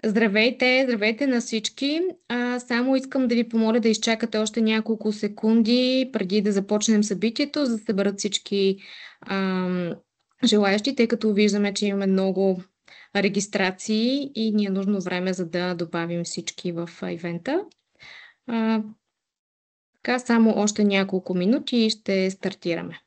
Здравейте, здравейте на всички. Само искам да ви помоля да изчакате още няколко секунди преди да започнем събитието, за да се съберат всички ам, желаящи, тъй като виждаме, че имаме много регистрации и ни е нужно време, за да добавим всички в ивента. А, така, само още няколко минути и ще стартираме.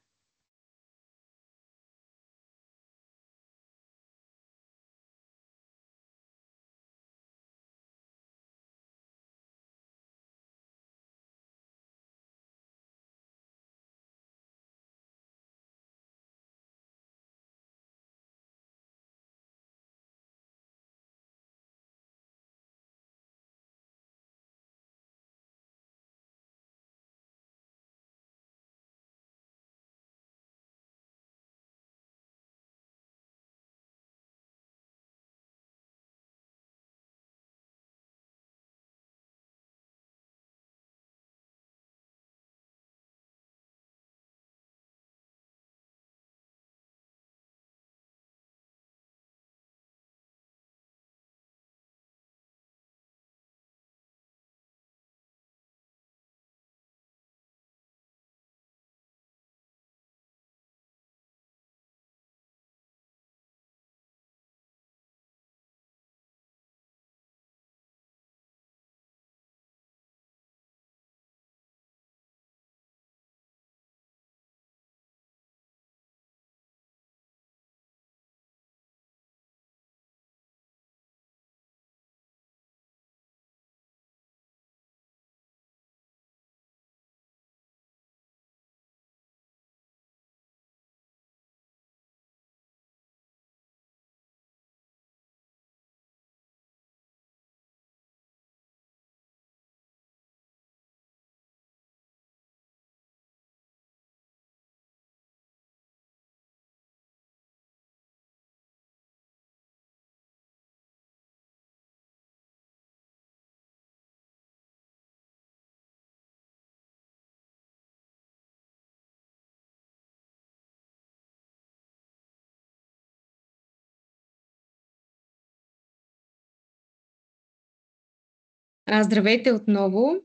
Здравейте отново.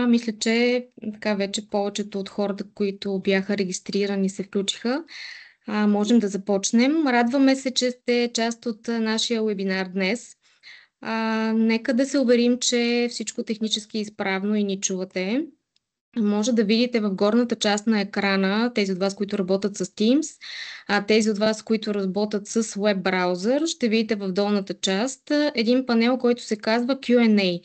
Мисля, че така вече повечето от хората, които бяха регистрирани, се включиха. Можем да започнем. Радваме се, че сте част от нашия вебинар днес. Нека да се уверим, че всичко технически е изправно и ни чувате. Може да видите в горната част на екрана, тези от вас, които работят с Teams, тези от вас, които работят с веб браузър, ще видите в долната част един панел, който се казва Q&A.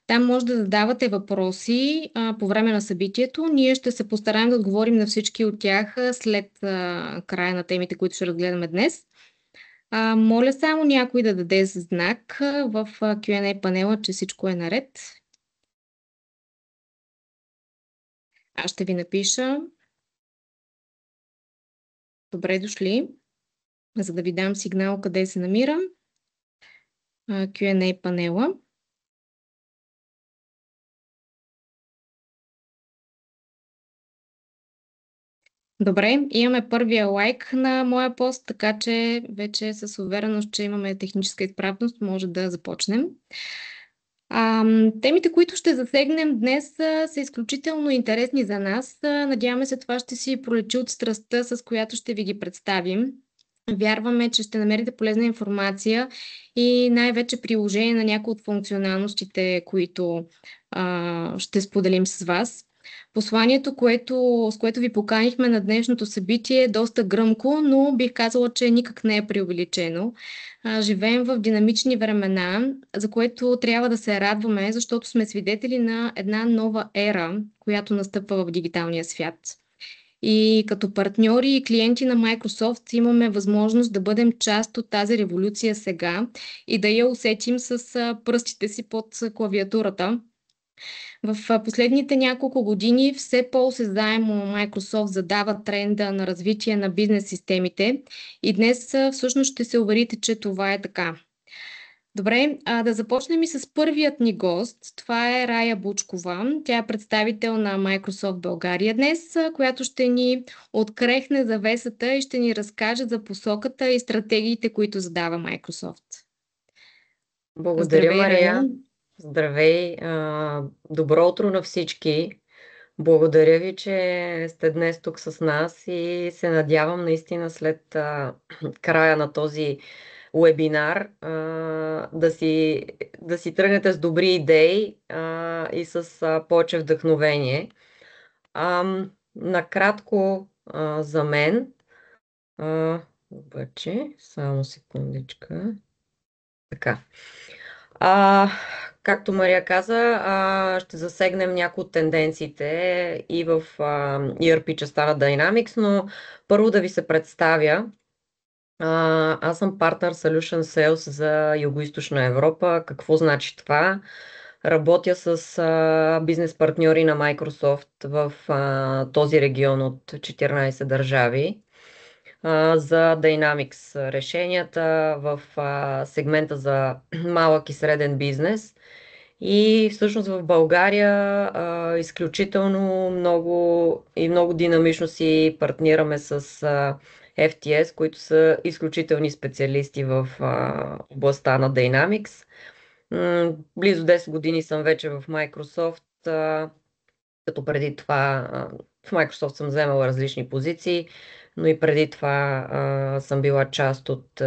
Там може да задавате въпроси по време на събитието. Ние ще се постараем да отговорим на всички от тях след края на темите, които ще разгледаме днес. Моля само някой да даде знак в Q&A панела, че всичко е наред. Аз ще ви напиша. Добре дошли, за да ви дам сигнал къде се намира Q&A панела. Добре, имаме първия лайк на моя пост, така че вече с увереност, че имаме техническа изправност, може да започнем. Темите, които ще засегнем днес, са изключително интересни за нас. Надяваме се, това ще си пролечи от страстта, с която ще ви ги представим. Вярваме, че ще намерите полезна информация и най-вече приложение на някои от функционалностите, които ще споделим с вас. Посланието, с което ви поканихме на днешното събитие, е доста гръмко, но бих казала, че никак не е преувеличено. Живеем в динамични времена, за което трябва да се радваме, защото сме свидетели на една нова ера, която настъпва в дигиталния свят. И като партньори и клиенти на Microsoft имаме възможност да бъдем част от тази революция сега и да я усетим с пръстите си под клавиатурата. В последните няколко години все по-осезаемо Microsoft задава тренда на развитие на бизнес системите и днес всъщност ще се уверите, че това е така. Добре, да започнем и с първият ни гост. Това е Рая Бучкова. Тя е представител на Microsoft България днес, която ще ни открехне завесата и ще ни разкаже за посоката и стратегиите, които задава Microsoft. Благодаря, Здравей, Мария. Рая. Здравей. Добро утро на всички. Благодаря ви, че сте днес тук с нас и се надявам наистина след края на този вебинар да си тръгнете с добри идеи и с повече вдъхновение. Накратко за мен, обаче, само секундичка. Така. А, Както Мария каза, ще засегнем някои от тенденциите и в ERP частта на Dynamics, но първо да ви се представя. Аз съм партнер Solution Sales за Югоизточна Европа. Какво значи това? Работя с бизнес партньори на Microsoft в този регион от 14 държави за Dynamics решенията в сегмента за малък и среден бизнес. И всъщност в България изключително много и много динамично си партнираме с FTS, които са изключителни специалисти в областта на Dynamics. Близо 10 години съм вече в Microsoft, като преди това в Microsoft съм вземала различни позиции, но и преди това съм била част от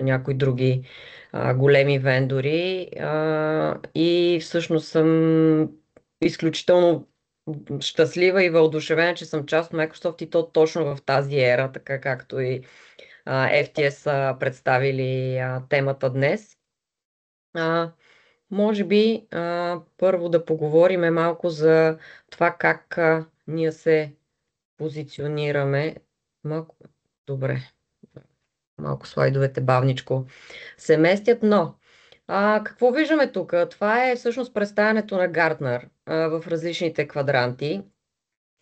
някои други големи вендори и всъщност съм изключително щастлива и въодушевена, че съм част от Microsoft и то точно в тази ера, така както и FTS са представили темата днес. Може би първо да поговорим малко за това как ние се позиционираме. Малко, добре, малко слайдовете бавничко се местят, но какво виждаме тук? Това е всъщност представянето на Гартнер в различните квадранти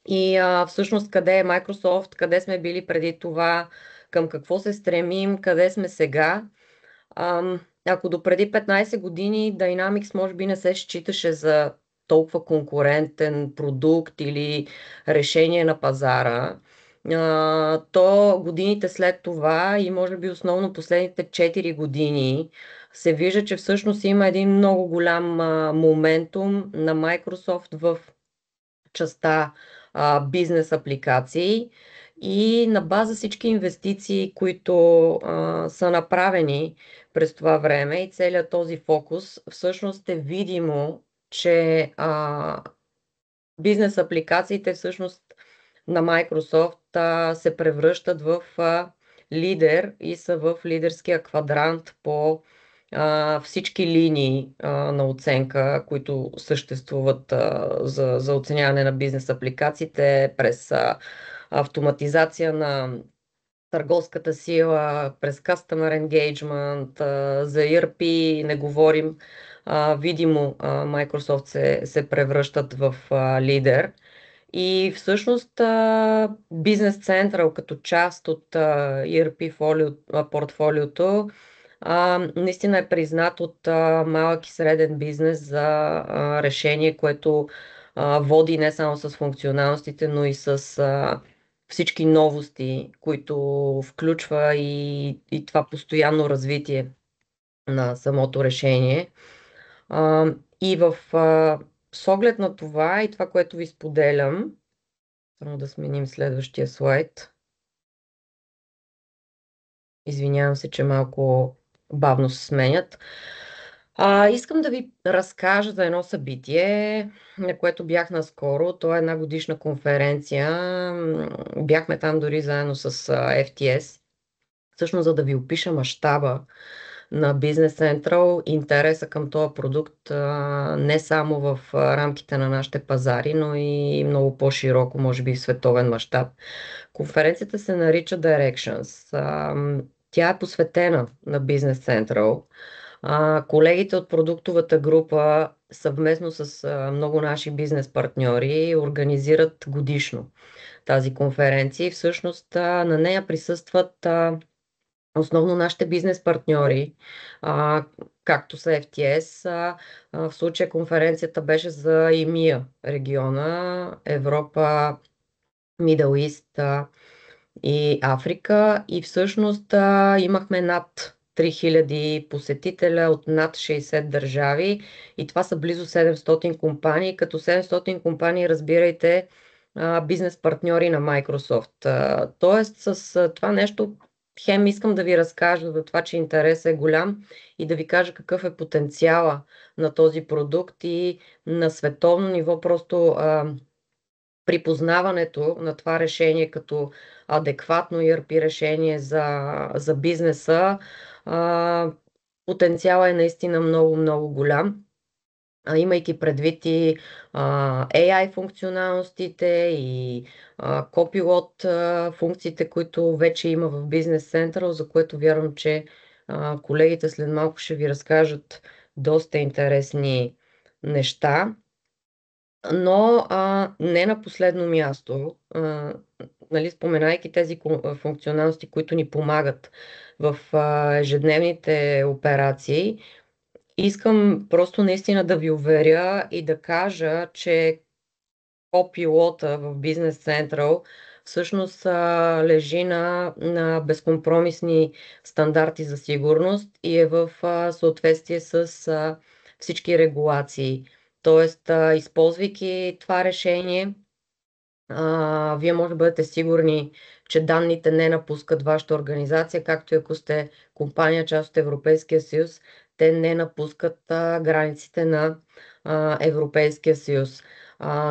и всъщност къде е Microsoft, къде сме били преди това, към какво се стремим, къде сме сега. Ако до преди 15 години Dynamics може би не се считаше за толкова конкурентен продукт или решение на пазара, то годините след това и може би основно последните 4 години се вижда, че всъщност има един много голям моментум на Microsoft в частта бизнес апликации и на база всички инвестиции, които са направени през това време и целият този фокус, всъщност е видимо, че бизнес апликациите всъщност на Microsoft се превръщат в лидер и са в лидерския квадрант по всички линии на оценка, които съществуват за оценяване на бизнес апликациите през автоматизация на търговската сила, през Customer Engagement, за ERP не говорим. Видимо Microsoft се превръщат в лидер. И всъщност Business Central като част от ERP портфолиото наистина е признат от малък и среден бизнес за решение, което води не само с функционалностите, но и с всички новости, които включва и това постоянно развитие на самото решение. И с оглед на това и това, което ви споделям, само да сменим следващия слайд. Извинявам се, че малко бавно се сменят. Искам да ви разкажа за едно събитие, на което бях наскоро. То е една годишна конференция. Бяхме там дори заедно с FTS. Всъщност, за да ви опиша мащаба на Business Central, интереса към този продукт не само в рамките на нашите пазари, но и много по-широко, може би в световен мащаб. Конференцията се нарича Directions. Тя е посветена на Business Central. Колегите от продуктовата група съвместно с много наши бизнес партньори организират годишно тази конференция и всъщност на нея присъстват основно нашите бизнес партньори, както са FTS. В случая конференцията беше за EMEA региона, Европа, Middle East и Африка и всъщност имахме над 3000 посетителя от над 60 държави и това са близо 700 компании, като 700 компании разбирайте бизнес партньори на Microsoft. Тоест с това нещо хем искам да ви разкажа за това, че интересът е голям и да ви кажа какъв е потенциала на този продукт и на световно ниво просто припознаването на това решение като адекватно ERP решение за бизнеса, потенциалът е наистина много, много голям. Имайки предвид и AI функционалностите и Copilot функциите, които вече има в Business Central, за което вярвам, че колегите след малко ще ви разкажат доста интересни неща. Но не на последно място, нали, споменайки тези функционалности, които ни помагат в ежедневните операции, искам просто наистина да ви уверя и да кажа, че Copilot в Business Central всъщност лежи на безкомпромисни стандарти за сигурност и е в съответствие с всички регулации. Тоест, използвайки това решение, вие може да бъдете сигурни, че данните не напускат вашата организация, както и ако сте компания, част от Европейския съюз, те не напускат границите на Европейския съюз.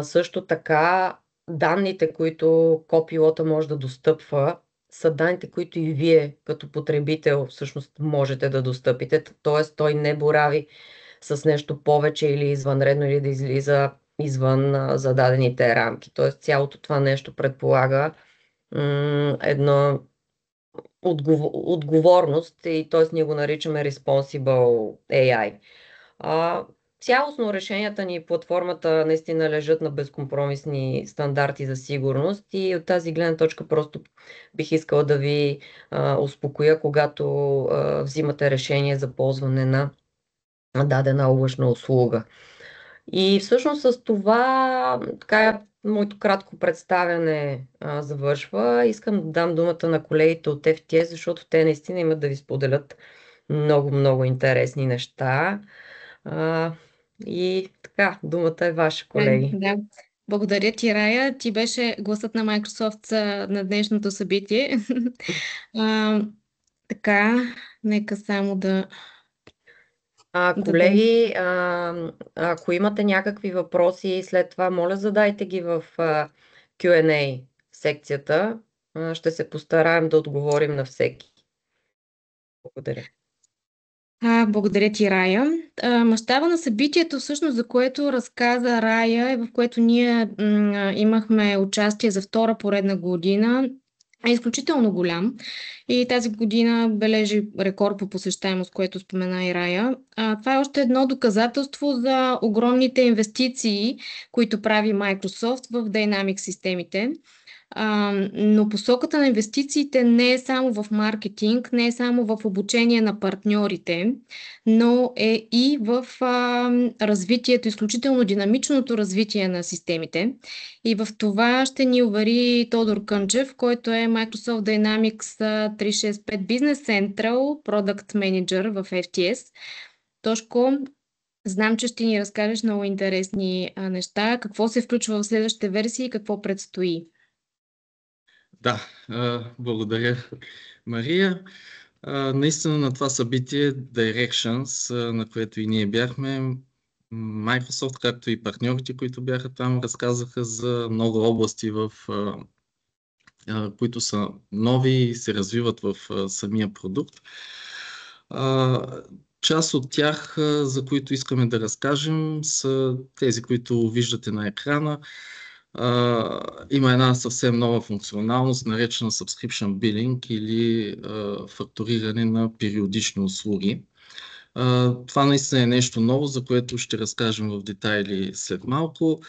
Също така, данните, които копилота може да достъпва, са данните, които и вие като потребител всъщност можете да достъпите. Т.е. той не борави с нещо повече или извънредно, или да излиза извън зададените рамки. Т.е. цялото това нещо предполага едно отговорност и т.е. ние го наричаме Responsible AI. Цялостно решенията ни и платформата наистина лежат на безкомпромисни стандарти за сигурност и от тази гледна точка просто бих искала да ви успокоя, когато взимате решение за ползване на дадена облачна услуга. И всъщност с това така моето кратко представяне завършва. Искам да дам думата на колегите от FTS, защото те наистина имат да ви споделят много, много интересни неща. И така, думата е ваша, колеги. Да. Благодаря ти, Рая. Ти беше гласът на Microsoft на днешното събитие. Така, нека само да дадем. Колеги, ако имате някакви въпроси, след това моля задайте ги в Q&A секцията. Ще се постараем да отговорим на всеки. Благодаря. Благодаря ти, Рая. Мащаба на събитието, всъщност, за което разказа Рая, в което ние имахме участие за втора поредна година, е изключително голям. И тази година бележи рекорд по посещаемост, което спомена и Рая. Това е още едно доказателство за огромните инвестиции, които прави Microsoft в Dynamics системите. Но посоката на инвестициите не е само в маркетинг, не е само в обучение на партньорите, но е и в развитието, изключително динамичното развитие на системите. И в това ще ни увери Тодор Кънчев, който е Microsoft Dynamics 365 Business Central Product Manager в FTS. Тошко, знам, че ще ни разкажеш много интересни неща. Какво се включва в следващите версии и какво предстои? Да, благодаря, Мария. Наистина на това събитие Directions, на което и ние бяхме, Microsoft, както и партньорите, които бяха там, разказаха за много области, които са нови и се развиват в самия продукт. Част от тях, за които искаме да разкажем, са тези, които виждате на екрана. Има една съвсем нова функционалност, наречена Subscription Billing или фактуриране на периодични услуги. Това наистина е нещо ново, за което ще разкажем в детайли след малко.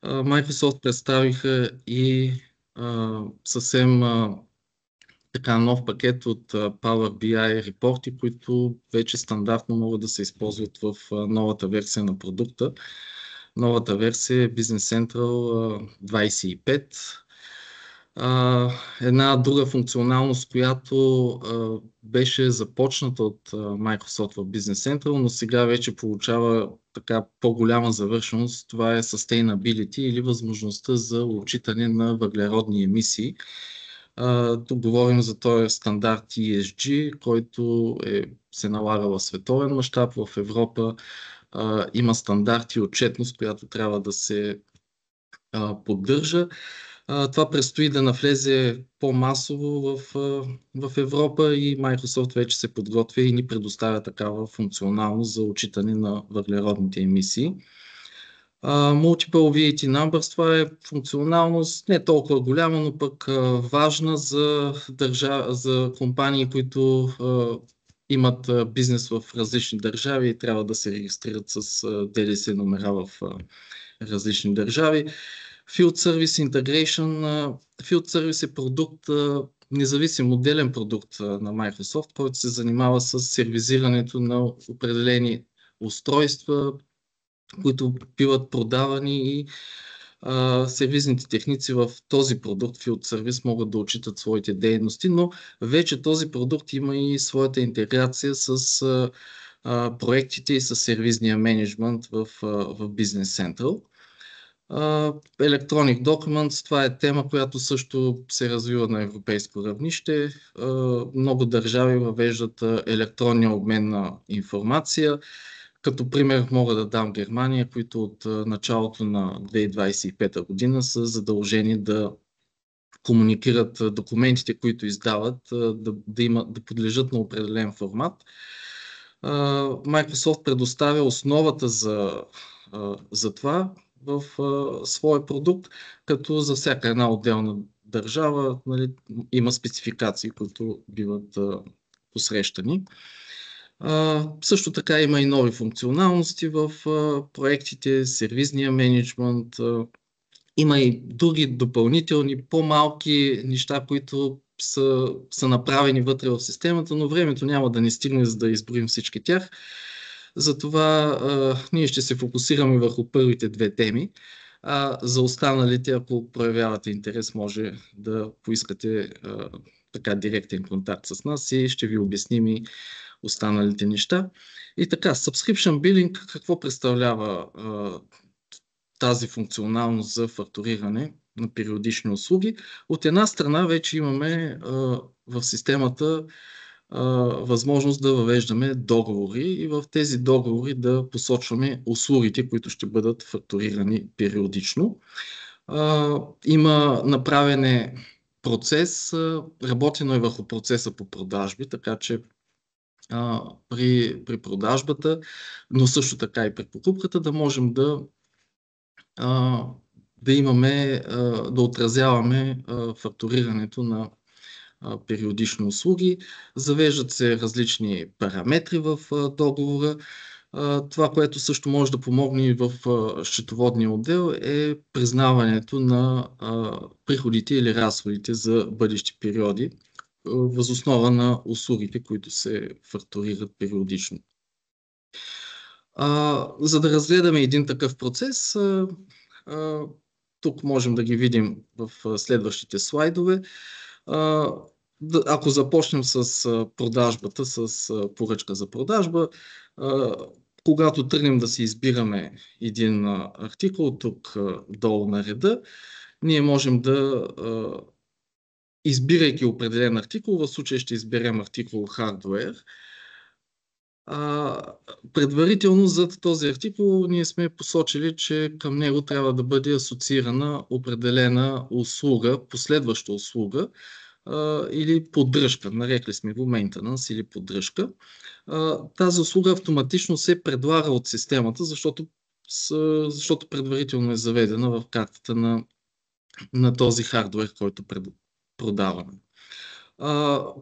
Microsoft представиха и съвсем така нов пакет от Power BI репорти, които вече стандартно могат да се използват в новата версия на продукта. Новата версия е Business Central 25. Една друга функционалност, която беше започната от Microsoft в Business Central, но сега вече получава така по-голяма завършеност. Това е Sustainability или възможността за отчитане на въглеродни емисии. Тук говорим за този стандарт ESG, който се налага в световен мащаб. В Европа има стандарти и отчетност, която трябва да се поддържа. Това предстои да навлезе по-масово в Европа и Microsoft вече се подготвя и ни предоставя такава функционалност за отчитане на въглеродните емисии. Multiple VAT Numbers, това е функционалност не толкова голяма, но пък важна за компании, които имат бизнес в различни държави и трябва да се регистрират с ДДС номера в различни държави. Field Service Integration. Field Service е продукт, независим отделен продукт на Microsoft, който се занимава с сервизирането на определени устройства, които биват продавани и сервизните техници в този продукт Field Service могат да отчитат своите дейности, но вече този продукт има и своята интеграция с проектите и с сервизния менеджмент в Business Central. Electronic Documents, това е тема, която също се развива на европейско равнище. Много държави въвеждат електронния обмен на информация. Като пример мога да дам Германия, които от началото на 2025 година са задължени да комуникират документите, които издават, да подлежат на определен формат. Microsoft предоставя основата за това в своя продукт, като за всяка една отделна държава има спецификации, които биват посрещани. Също така има и нови функционалности в проектите, сервизния менеджмент. Има и други допълнителни, по-малки неща, които са направени вътре в системата, но времето няма да ни стигне, за да изброим всички тях. Затова ние ще се фокусираме върху първите две теми. За останалите, ако проявявате интерес, може да поискате така директен контакт с нас и ще ви обясним и останалите неща. И така, Subscription Billing, какво представлява тази функционалност за фактуриране на периодични услуги? От една страна вече имаме в системата възможност да въвеждаме договори и в тези договори да посочваме услугите, които ще бъдат фактурирани периодично. Има направен процес, работено е върху процеса по продажби, така че при продажбата, но също така и при покупката да можем да имаме, да отразяваме фактурирането на периодични услуги. Завеждат се различни параметри в договора. Това, което също може да помогне и в счетоводния отдел, е признаването на приходите или разходите за бъдещи периоди въз основа на услугите, които се фактурират периодично. За да разгледаме един такъв процес, тук можем да ги видим в следващите слайдове. Ако започнем с продажбата, с поръчка за продажба, когато тръгнем да си избираме един артикул, тук долу на реда, ние можем да, избирайки определен артикул, в случая ще изберем артикул хардуер, предварително за този артикул ние сме посочили, че към него трябва да бъде асоциирана определена услуга, последваща услуга или поддръжка. Нарекли сме го maintenance или поддръжка. Тази услуга автоматично се предлага от системата, защото предварително е заведена в картата на този хардуер, който продаваме.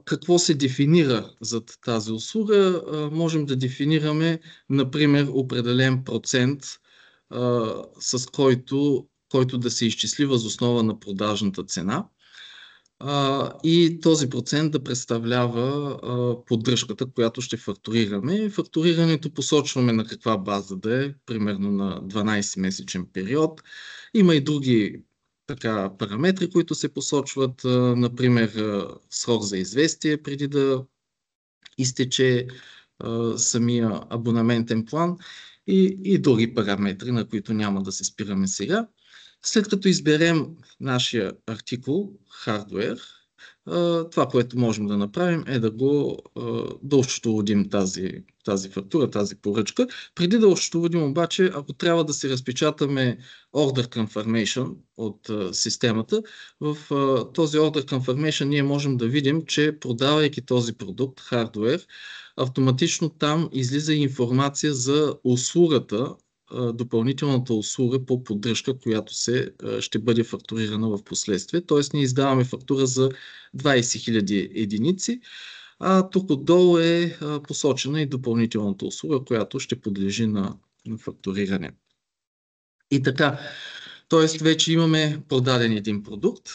Какво се дефинира зад тази услуга? Можем да дефинираме, например, определен процент, с който да се изчисли въз основа на продажната цена. И този процент да представлява поддръжката, която ще фактурираме. Фактурирането посочваме на каква база да е, примерно на 12-месечен период. Има и други така параметри, които се посочват, например срок за известие преди да изтече самия абонаментен план и други параметри, на които няма да се спираме сега. След като изберем нашия артикул, хардуер, това, което можем да направим е да осчетоводим тази фактура, тази поръчка. Преди да осчетоводим обаче, ако трябва да си разпечатаме Order Confirmation от системата, в този Order Confirmation ние можем да видим, че продавайки този продукт, хардуер, автоматично там излиза информация за услугата, допълнителната услуга по поддръжка, която ще бъде фактурирана в последствие. Тоест ние издаваме фактура за 20 000 единици, а тук отдолу е посочена и допълнителната услуга, която ще подлежи на фактуриране. И така, т.е. вече имаме продаден един продукт,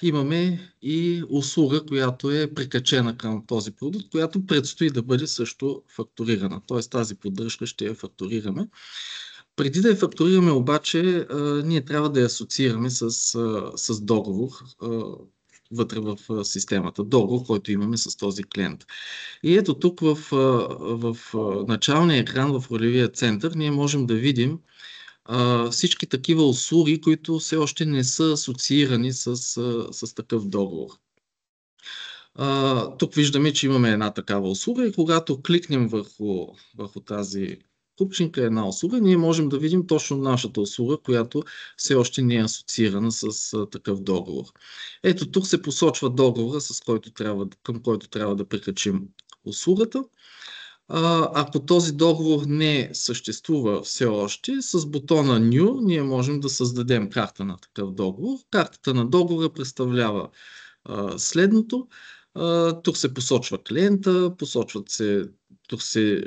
имаме и услуга, която е прикачена към този продукт, която предстои да бъде също фактурирана. Т.е. тази поддръжка ще я фактурираме. Преди да я фактурираме обаче, ние трябва да я асоциираме с договор вътре в системата. Договор, който имаме с този клиент. И ето тук в началния екран, в ролевия център, ние можем да видим всички такива услуги, които все още не са асоциирани с такъв договор. Тук виждаме, че имаме една такава услуга и когато кликнем върху тази купчинка, една услуга, ние можем да видим точно нашата услуга, която все още не е асоциирана с такъв договор. Ето тук се посочва договора, към който трябва да прикачим услугата. Ако този договор не съществува все още, с бутона New ние можем да създадем карта на такъв договор. Картата на договора представлява следното. Тук се посочва клиента, тук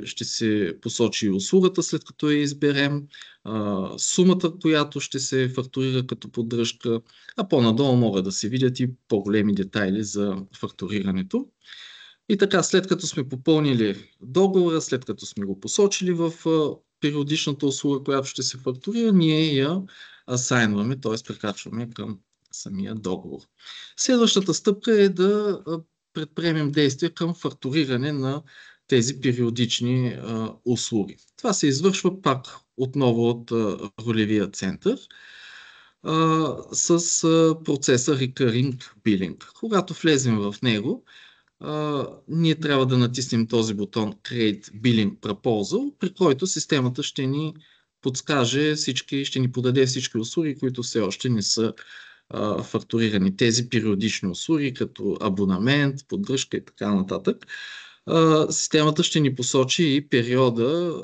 ще се посочи услугата, след като я изберем, сумата, която ще се фактурира като поддръжка, а по-надолу могат да се видят и по-големи детайли за фактурирането. И така, след като сме попълнили договора, след като сме го посочили в периодичната услуга, която ще се фактурира, ние я асайнваме, т.е. прикачваме към самия договор. Следващата стъпка е да предприемем действия към фактуриране на тези периодични услуги. Това се извършва пак отново от ролевия център с процеса Recurring Billing. Когато влезем в него, ние трябва да натиснем този бутон Create Billing Proposal, при който системата ще ни подскаже ще ни подаде всички услуги, които все още не са фактурирани. Тези периодични услуги, като абонамент, поддръжка и така нататък. Системата ще ни посочи и периода,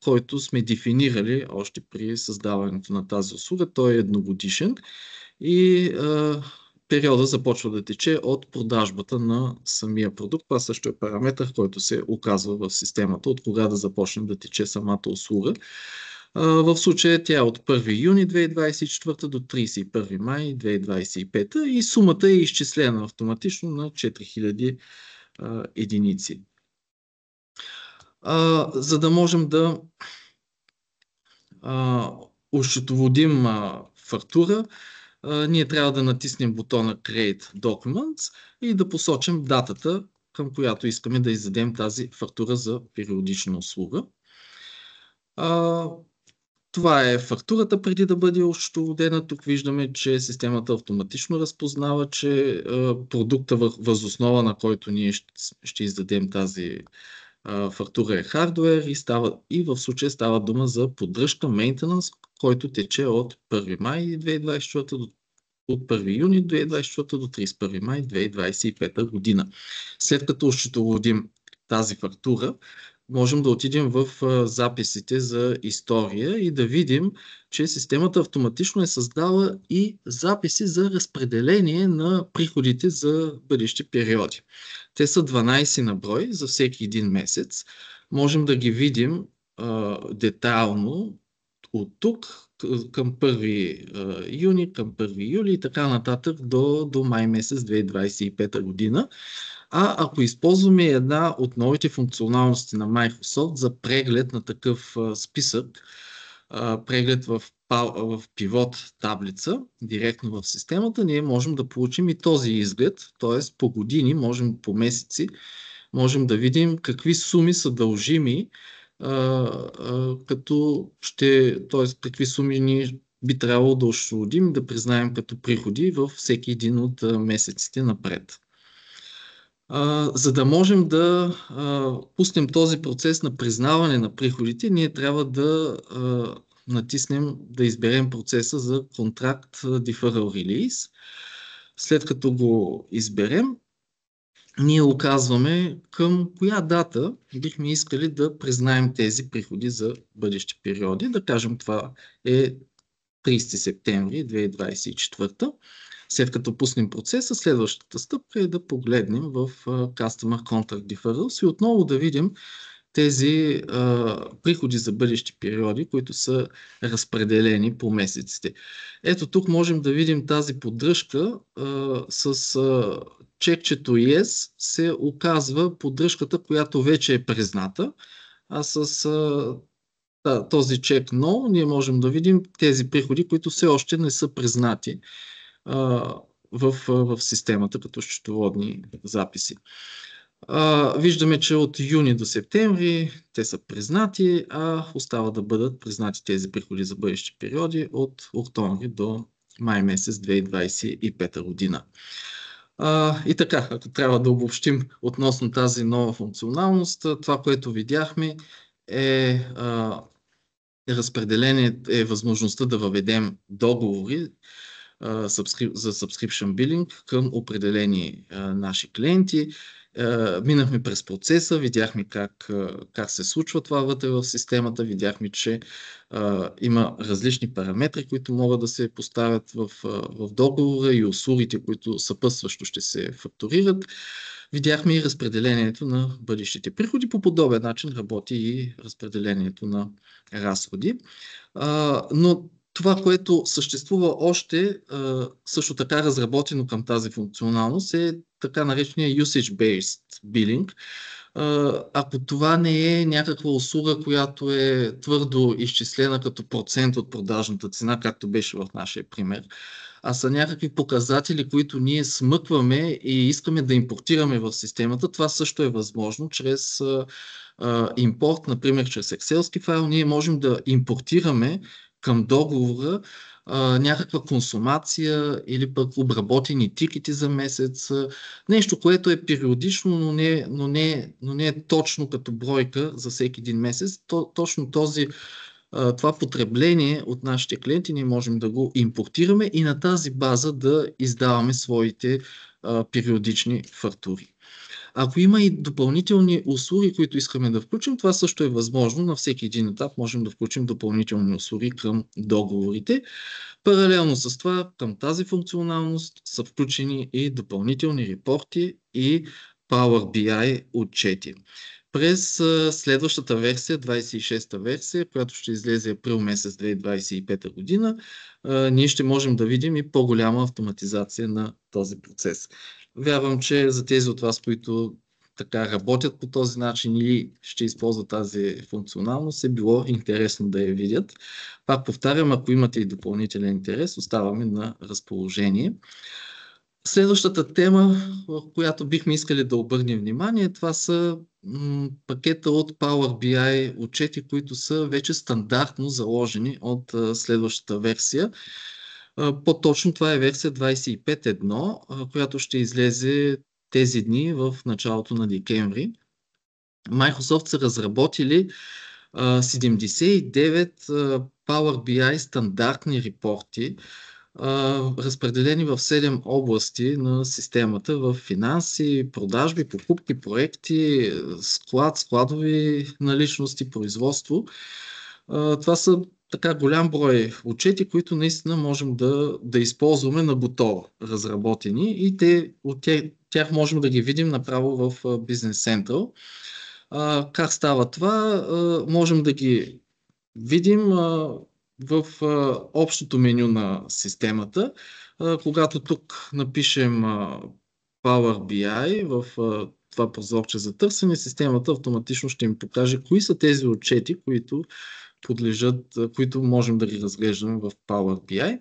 който сме дефинирали още при създаването на тази услуга. Той е едногодишен и периода започва да тече от продажбата на самия продукт. Това също е параметър, който се оказва в системата, от кога да започне да тече самата услуга. В случая тя е от 1 юни 2024 до 31 май 2025 и сумата е изчислена автоматично на 4000 единици. За да можем да осчетоводим фактура, ние трябва да натиснем бутона Create Documents и да посочим датата, към която искаме да издадем тази фактура за периодична услуга. Това е фактурата преди да бъде осчетоводена. Тук виждаме, че системата автоматично разпознава, че продукта въз основа на който ние ще издадем тази фактура е хардуер и в случая става дума за поддръжка, maintenance, който тече от 1 май 2024 от 1 юни 2024 до 31 май 2025 година. След като осчетоводим тази фактура, можем да отидем в записите за история и да видим, че системата автоматично е създала и записи за разпределение на приходите за бъдещи периоди. Те са 12 на брой за всеки един месец. Можем да ги видим детайлно от тук към 1 юни, към 1 юли и така нататък до май месец 2025 година. Ако използваме една от новите функционалности на Microsoft за преглед на такъв списък, преглед в в пивот таблица, директно в системата, ние можем да получим и този изглед, т.е. по години, по месеци, можем да видим какви суми са дължими, т.е. какви суми ни би трябвало да освободим и да признаем като приходи във всеки един от месеците напред. За да можем да пуснем този процес на признаване на приходите, ние трябва да натиснем, да изберем процеса за Contract Deferral Release. След като го изберем, ние указваме към коя дата бихме искали да признаем тези приходи за бъдещи периоди. Да кажем, това е 30 септември 2024. След като пуснем процеса, следващата стъпка е да погледнем в Customer Contract Deferrals и отново да видим тези приходи за бъдещи периоди, които са разпределени по месеците. Ето тук можем да видим тази поддръжка с чекчето Yes се оказва поддръжката, която вече е призната, а с този чек No ние можем да видим тези приходи, които все още не са признати в системата като счетоводни записи. Виждаме, че от юни до септември те са признати, а остава да бъдат признати тези приходи за бъдещи периоди от октомври до май месец 2025 година. И така, ако трябва да обобщим относно тази нова функционалност, това, което видяхме е разпределение, е възможността да въведем договори за subscription billing към определени наши клиенти. Минахме през процеса, видяхме как се случва това вътре в системата, видяхме, че има различни параметри, които могат да се поставят в договора и услугите, които съпътстващо ще се фактурират. Видяхме и разпределението на бъдещите приходи. По подобен начин работи и разпределението на разходи. Но това, което съществува още, също така разработено към тази функционалност, е така наречения Usage-Based Billing. Ако това не е някаква услуга, която е твърдо изчислена като процент от продажната цена, както беше в нашия пример, а са някакви показатели, които ние смъкваме и искаме да импортираме в системата, това също е възможно чрез импорт, например чрез Excel-ски файл, ние можем да импортираме към договора някаква консумация или пък обработени тикети за месец. Нещо, което е периодично, но не е точно като бройка за всеки един месец. Точно това потребление от нашите клиенти ние можем да го импортираме и на тази база да издаваме своите периодични фактури. Ако има и допълнителни услуги, които искаме да включим, това също е възможно. На всеки един етап можем да включим допълнителни услуги към договорите. Паралелно с това, към тази функционалност са включени и допълнителни репорти и Power BI отчети. През следващата версия, 26-та версия, която ще излезе април месец 2025 година, ние ще можем да видим и по-голяма автоматизация на този процес. Вярвам, че за тези от вас, които така работят по този начин или ще използват тази функционалност, е било интересно да я видят. Пак повтарям, ако имате и допълнителен интерес, оставаме на разположение. Следващата тема, в която бихме искали да обърнем внимание, това са пакета от Power BI отчети, които са вече стандартно заложени от следващата версия. По-точно това е версия 25.1, която ще излезе тези дни в началото на декември. Microsoft са разработили 79 Power BI стандартни репорти, разпределени в 7 области на системата в финанси, продажби, покупки, проекти, складови наличности, производство. Това са така голям брой отчети, които наистина можем да използваме на готово разработени и от тях можем да ги видим направо в Business Central. Как става това? Можем да ги видим в общото меню на системата. Когато тук напишем Power BI в това прозорче за търсене, системата автоматично ще им покаже кои са тези отчети, които подлежат, които можем да ги разглеждаме в Power BI.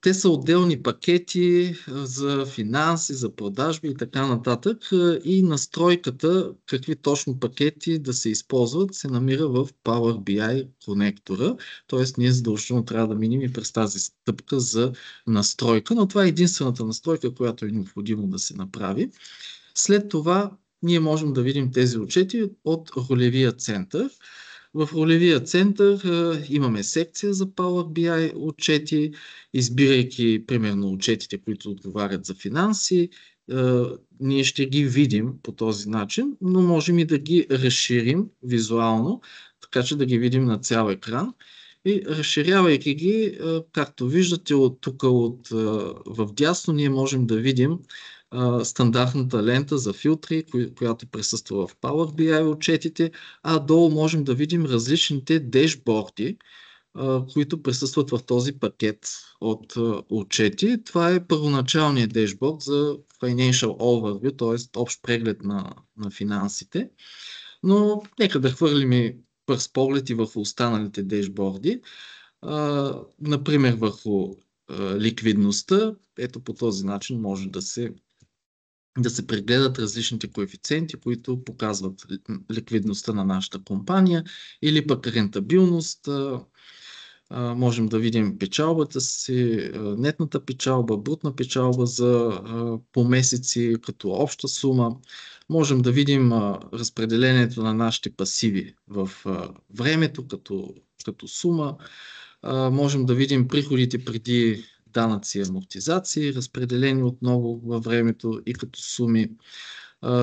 Те са отделни пакети за финанси, за продажби и така нататък. И настройката, какви точно пакети да се използват, се намира в Power BI конектора. Тоест, ние задължително трябва да минем и през тази стъпка за настройка, но това е единствената настройка, която е необходимо да се направи. След това ние можем да видим тези отчети от ролевия център. В ролевия център имаме секция за Power BI отчети, избирайки примерно отчетите, които отговарят за финанси. Ние ще ги видим по този начин, но можем и да ги разширим визуално, така че да ги видим на цял екран. И разширявайки ги, както виждате тук в дясно, ние можем да видим стандартната лента за филтри, която присъства в Power BI отчетите, а долу можем да видим различните дешборди, които присъстват в този пакет от отчети. Това е първоначалният дешборд за Financial Overview, т.е. общ преглед на финансите. Но нека да хвърлим пръст поглед и върху останалите дешборди. Например, върху ликвидността. Ето по този начин може да се прегледат различните коефициенти, които показват ликвидността на нашата компания, или пък рентабилност. Можем да видим печалбата си, нетната печалба, брутна печалба по месеци като обща сума. Можем да видим разпределението на нашите пасиви в времето като сума. Можем да видим приходите преди данъци и амортизации, разпределени отново във времето и като суми.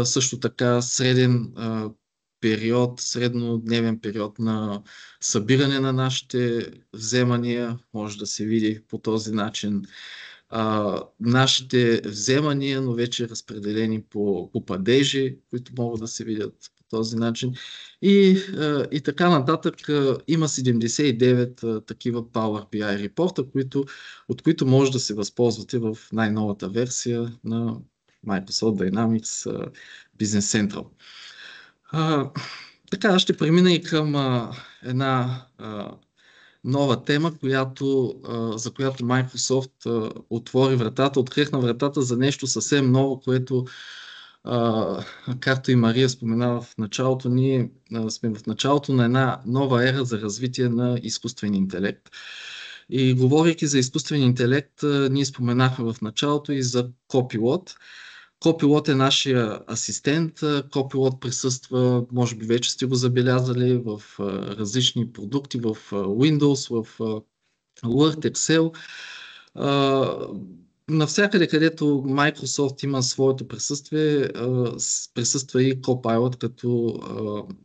Също така среднодневен период на събиране на нашите вземания може да се види по този начин. Нашите вземания, но вече разпределени по падежи, които могат да се видят по този начин. И така нататък. Има 79 такива Power BI репорта, от които може да се възползвате в най-новата версия на Microsoft Dynamics Business Central. Така, ще премина и към една нова тема, за която Microsoft отвори вратата, открехна вратата за нещо съвсем ново, което, както и Мария споменава в началото, ние сме в началото на една нова ера за развитие на изкуствен интелект. И говорейки за изкуствен интелект, ние споменахме в началото и за Copilot. Copilot е нашия асистент. Copilot присъства, може би вече сте го забелязали, в различни продукти, в Windows, в Word, Excel. Навсякъде, където Microsoft има своето присъствие, присъства и Copilot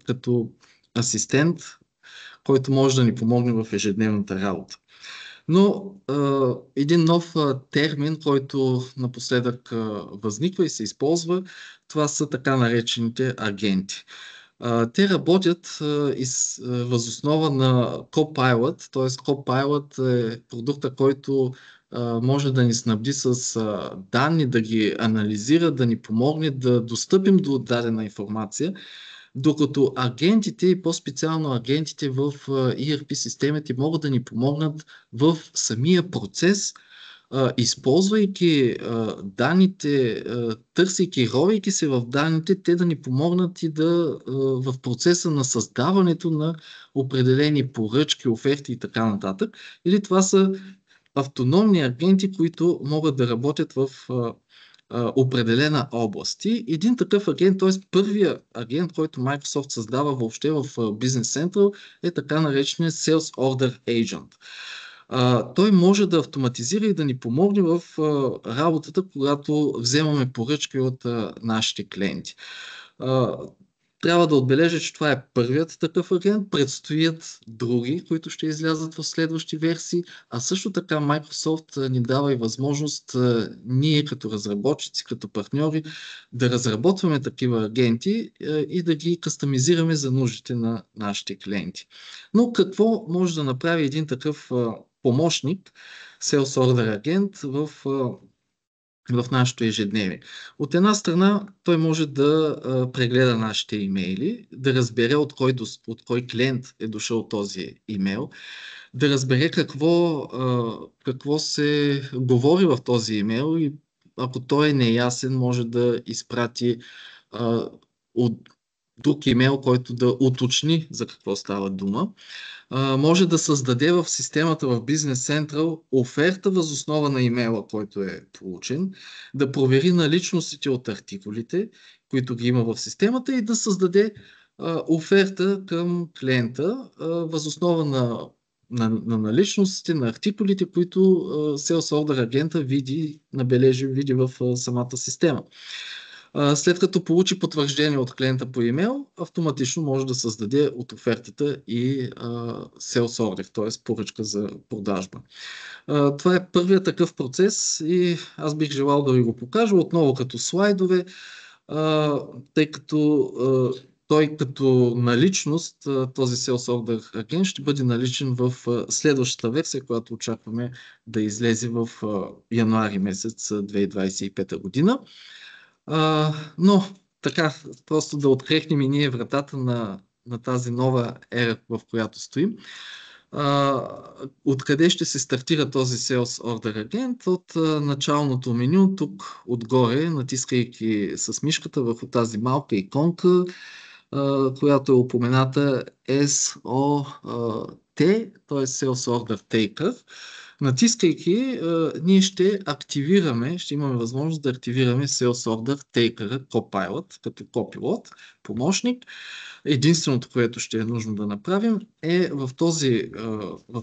като асистент, който може да ни помогне в ежедневната работа. Но един нов термин, който напоследък възниква и се използва, това са така наречените агенти. Те работят въз основа на Copilot, т.е. Copilot е продукта, който може да ни снабди с данни, да ги анализира, да ни помогне да достъпим до дадена информация, докато агентите и по-специално агентите в ERP системите могат да ни помогнат в самия процес, използвайки данните, търсейки, ровейки се в данните, те да ни помогнат и в процеса на създаването на определени поръчки, оферти и така нататък. Или това са автономни агенти, които могат да работят в определена област. И един такъв агент, т.е. първият агент, който Microsoft създава въобще в Business Central, е така нареченият Sales Order Agent. Той може да автоматизира и да ни помогне в работата, когато вземаме поръчки от нашите клиенти. Трябва да отбележа, че това е първият такъв агент. Предстоят други, които ще излязат в следващи версии, а също така Microsoft ни дава и възможност ние като разработчици, като партньори да разработваме такива агенти и да ги кастомизираме за нуждите на нашите клиенти. Но какво може да направи един такъв помощник, Sales Order агент в в нашето ежедневие. От една страна, той може да прегледа нашите имейли, да разбере от кой клиент е дошъл този имейл, да разбере какво се говори в този имейл и ако той е неясен, може да изпрати от друг имейл, който да уточни за какво става дума. Може да създаде в системата в Business Central оферта въз основа на имейла, който е получен, да провери наличностите от артикулите, които ги има в системата и да създаде оферта към клиента въз основа на наличностите, на артикулите, които Sales Order агента види в самата система. След като получи потвърждение от клиента по имейл, автоматично може да създаде от офертата и Sales Order, т.е. поръчка за продажба. Това е първият такъв процес и аз бих желал да ви го покажа отново като слайдове, тъй като той като наличност, този Sales Order агент ще бъде наличен в следващата версия, която очакваме да излезе в януари месец 2025 година. Но така, просто да открехнем и ние вратата на тази нова ера, в която стоим. Откъде ще се стартира този Sales Order агент? От началното меню, тук отгоре, натискайки с мишката върху тази малка иконка, която е упомената SOT, т.е. Sales Order Taker. Натискайки, ние ще имаме възможност да активираме Sales Order Taker Copilot, като копилот, помощник. Единственото, което ще е нужно да направим е в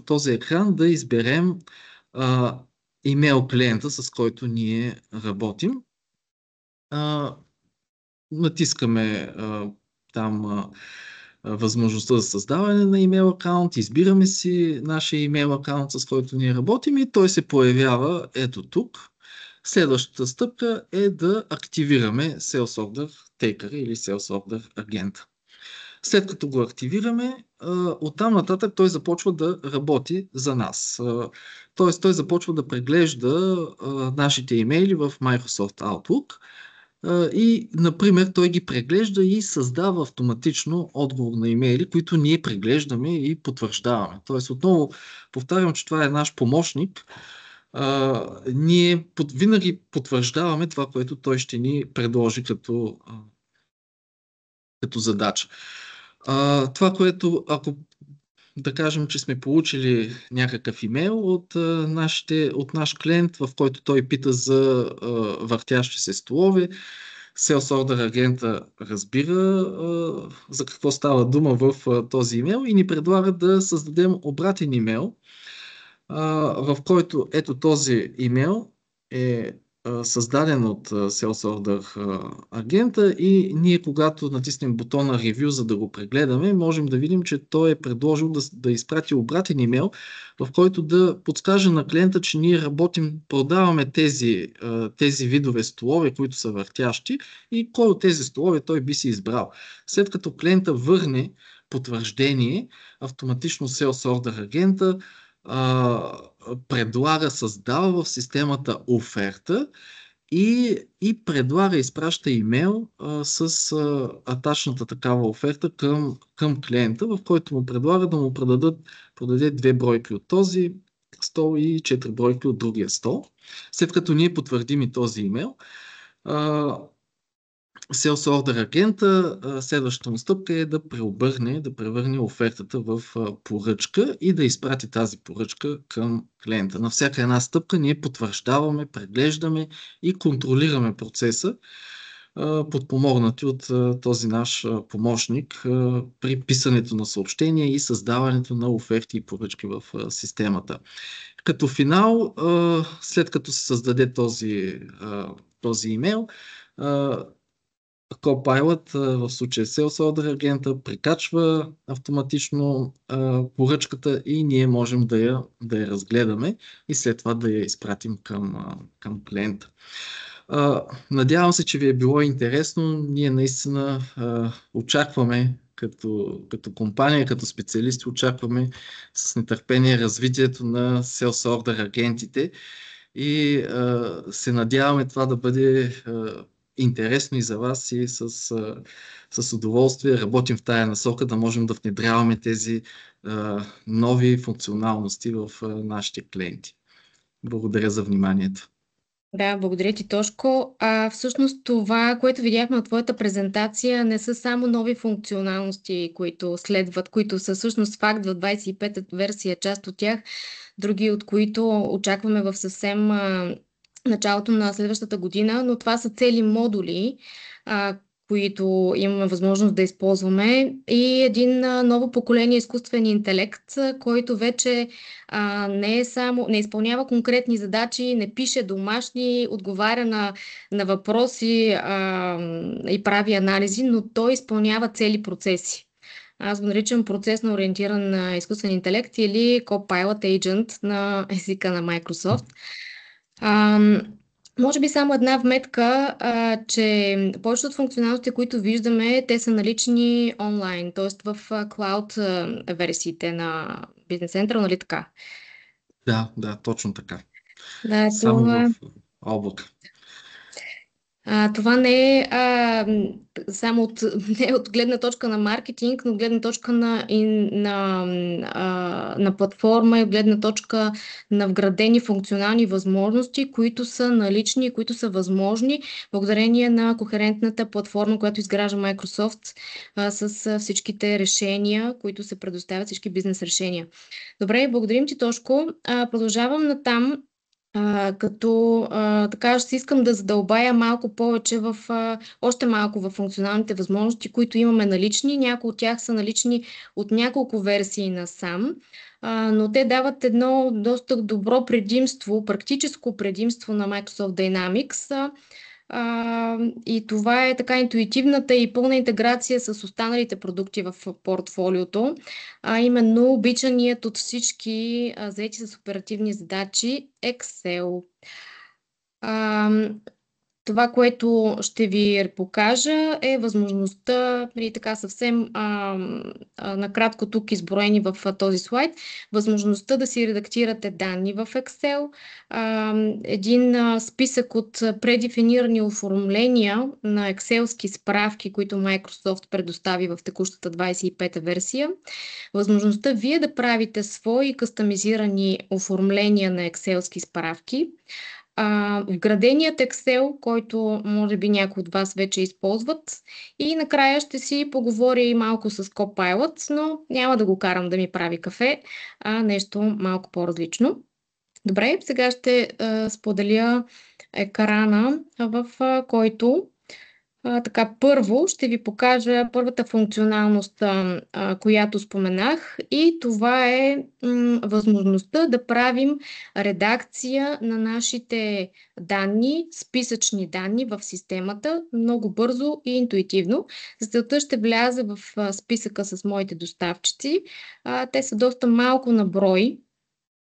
този екран да изберем имейл клиента, с който ние работим. Натискаме там възможността за създаване на имейл акаунт, избираме си нашия имейл акаунт, с който ние работим и той се появява ето тук. Следващата стъпка е да активираме Sales Order Taker или Sales Order агента. След като го активираме, оттам нататък той започва да работи за нас. Тоест той започва да преглежда нашите имейли в Microsoft Outlook и, например, той ги преглежда и създава автоматично отговор на имейли, които ние преглеждаме и потвърждаваме. Тоест, отново повтарям, че това е наш помощник. Ние винаги потвърждаваме това, което той ще ни предложи като задача. Това, което ако да кажем, че сме получили някакъв имейл от наш клиент, в който той пита за въртящи се столове, Sales Order агента разбира за какво става дума в този имейл и ни предлага да създадем обратен имейл, в който ето този имейл е създаден от Sales Order агента и ние, когато натиснем бутона Review, за да го прегледаме, можем да видим, че той е предложил да изпрати обратен имейл, в който да подскаже на клиента, че ние продаваме тези видове столове, които са въртящи и кой от тези столове той би си избрал. След като клиента върне потвърждение, автоматично Sales Order агента създава в системата оферта и изпраща имейл с атачната такава оферта към клиента, в който му предлага да му продаде 2 бройки от този стол и 4 бройки от другия стол. След като ние потвърдим и този имейл, Sales Order агента, следващата му стъпка е да превърне офертата в поръчка и да изпрати тази поръчка към клиента. На всяка една стъпка ние потвърждаваме, преглеждаме и контролираме процеса, подпомогнати от този наш помощник при писането на съобщения и създаването на оферти и поръчки в системата. Като финал, след като се създаде този имейл, Copilot, в случая Sales Order агента, прикачва автоматично поръчката и ние можем да я разгледаме и след това да я изпратим към клиента. Надявам се, че ви е било интересно. Ние наистина очакваме като компания, като специалисти, очакваме с нетърпение развитието на Sales Order агентите и се надяваме това да бъде интересно и за вас и с удоволствие работим в тая насока, да можем да внедряваме тези нови функционалности в нашите клиенти. Благодаря за вниманието. Да, благодаря ти, Тошко. Всъщност това, което видяхме от твоята презентация, не са само нови функционалности, които следват, които са всъщност факт в 25-та версия, част от тях, други от които очакваме в съвсем началото на следващата година, но това са цели модули, които имаме възможност да използваме, и един ново поколение изкуствен интелект, който вече не изпълнява конкретни задачи, не пише домашни, отговаря на въпроси и прави анализи, но той изпълнява цели процеси. Аз го наричам процесно ориентиран изкуствен интелект или Copilot Agent на езика на Microsoft. Може би само една вметка, че повечето от функционалностите, които виждаме, те са налични онлайн, т.е. в клауд версиите на Business Central, нали така? Да, точно така. Да, Само това... в облака. Това не е само не от гледна точка на маркетинг, но от гледна точка на платформа и от гледна точка на вградени функционални възможности, които са налични, които са възможни благодарение на кохерентната платформа, която изгражда Microsoft с всичките решения, които се предоставят, всички бизнес решения. Добре, благодарим ти, Тошко. Продължавам натам. Така ще искам да задълбая малко повече още малко в функционалните възможности, които имаме налични. Някои от тях са налични от няколко версии насам, но те дават едно доста добро предимство, практическо предимство на Microsoft Dynamics. И това е така интуитивната и пълна интеграция с останалите продукти в портфолиото, именно обичаният от всички заети с оперативни задачи Excel. Това, което ще ви покажа, е възможността, и така съвсем накратко тук изброени в този слайд, възможността да си редактирате данни в Excel, един списък от предефинирани оформления на екселски справки, които Microsoft предостави в текущата 25-та версия, възможността вие да правите свои кастомизирани оформления на екселски справки, вграденият Excel, който може би някои от вас вече използват, и накрая ще си поговоря и малко с Copilot, но няма да го карам да ми прави кафе, нещо малко по-различно. Добре, сега ще споделя екрана, в който първо ще ви покажа първата функционалност, която споменах, и това е възможността да правим редакция на нашите данни, списъчни данни в системата много бързо и интуитивно. За целта ще вляза в списъка с моите доставчици. Те са доста малко на брой,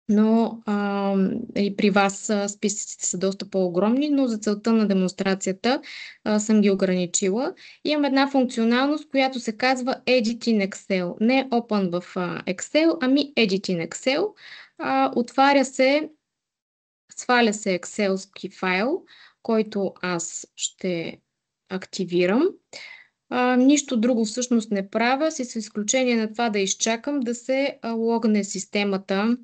но и при вас списъците са доста по-огромни, но за целта на демонстрацията съм ги ограничила. Имам една функционалност, която се казва Edit in Excel. Не Open в Excel, ами Edit in Excel. Отваря се, сваля се екселски файл, който аз ще активирам. Нищо друго всъщност не правя, с изключение на това да изчакам да се логне системата,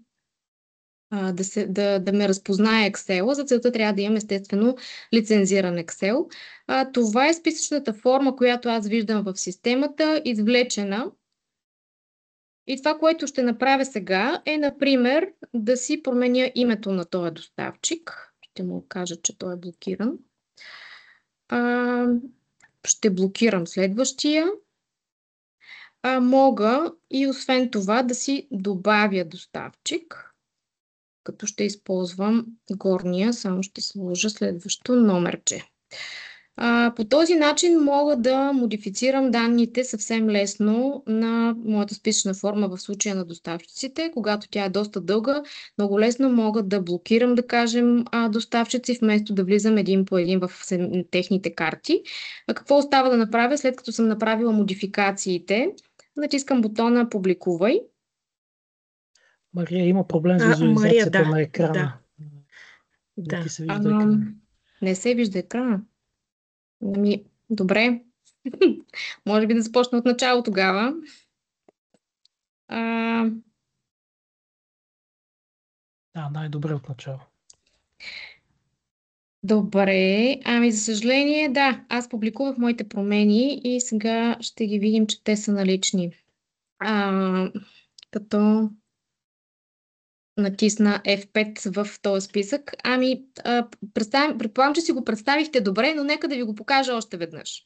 да ме разпознае Excel. За целта трябва да имам естествено лицензиран Excel. Това е списъчната форма, която аз виждам в системата, извлечена. И това, което ще направя сега е, например, да си променя името на този доставчик. Ще му кажа, че той е блокиран. Ще блокирам следващия. Мога и освен това да си добавя доставчик, като ще използвам горния, само ще сложа следващо номерче. По този начин мога да модифицирам данните съвсем лесно на моята списъчна форма в случая на доставчиците. Когато тя е доста дълга, много лесно мога да блокирам, да кажем, доставчици, вместо да влизам един по един в техните карти. Какво остава да направя, след като съм направила модификациите? Натискам бутона "Публикувай". Мария, има проблем с визуализацията на екрана. Не ти се вижда екрана. Не се вижда екрана. Добре. Може би да започна от начало тогава. Най-добре от начало. Добре, за съжаление, да, аз публикувах моите промени и сега ще ги видим, че те са налични. Като натисна F5 в този списък. Предполагам, че си го представихте добре, но нека да ви го покажа още веднъж.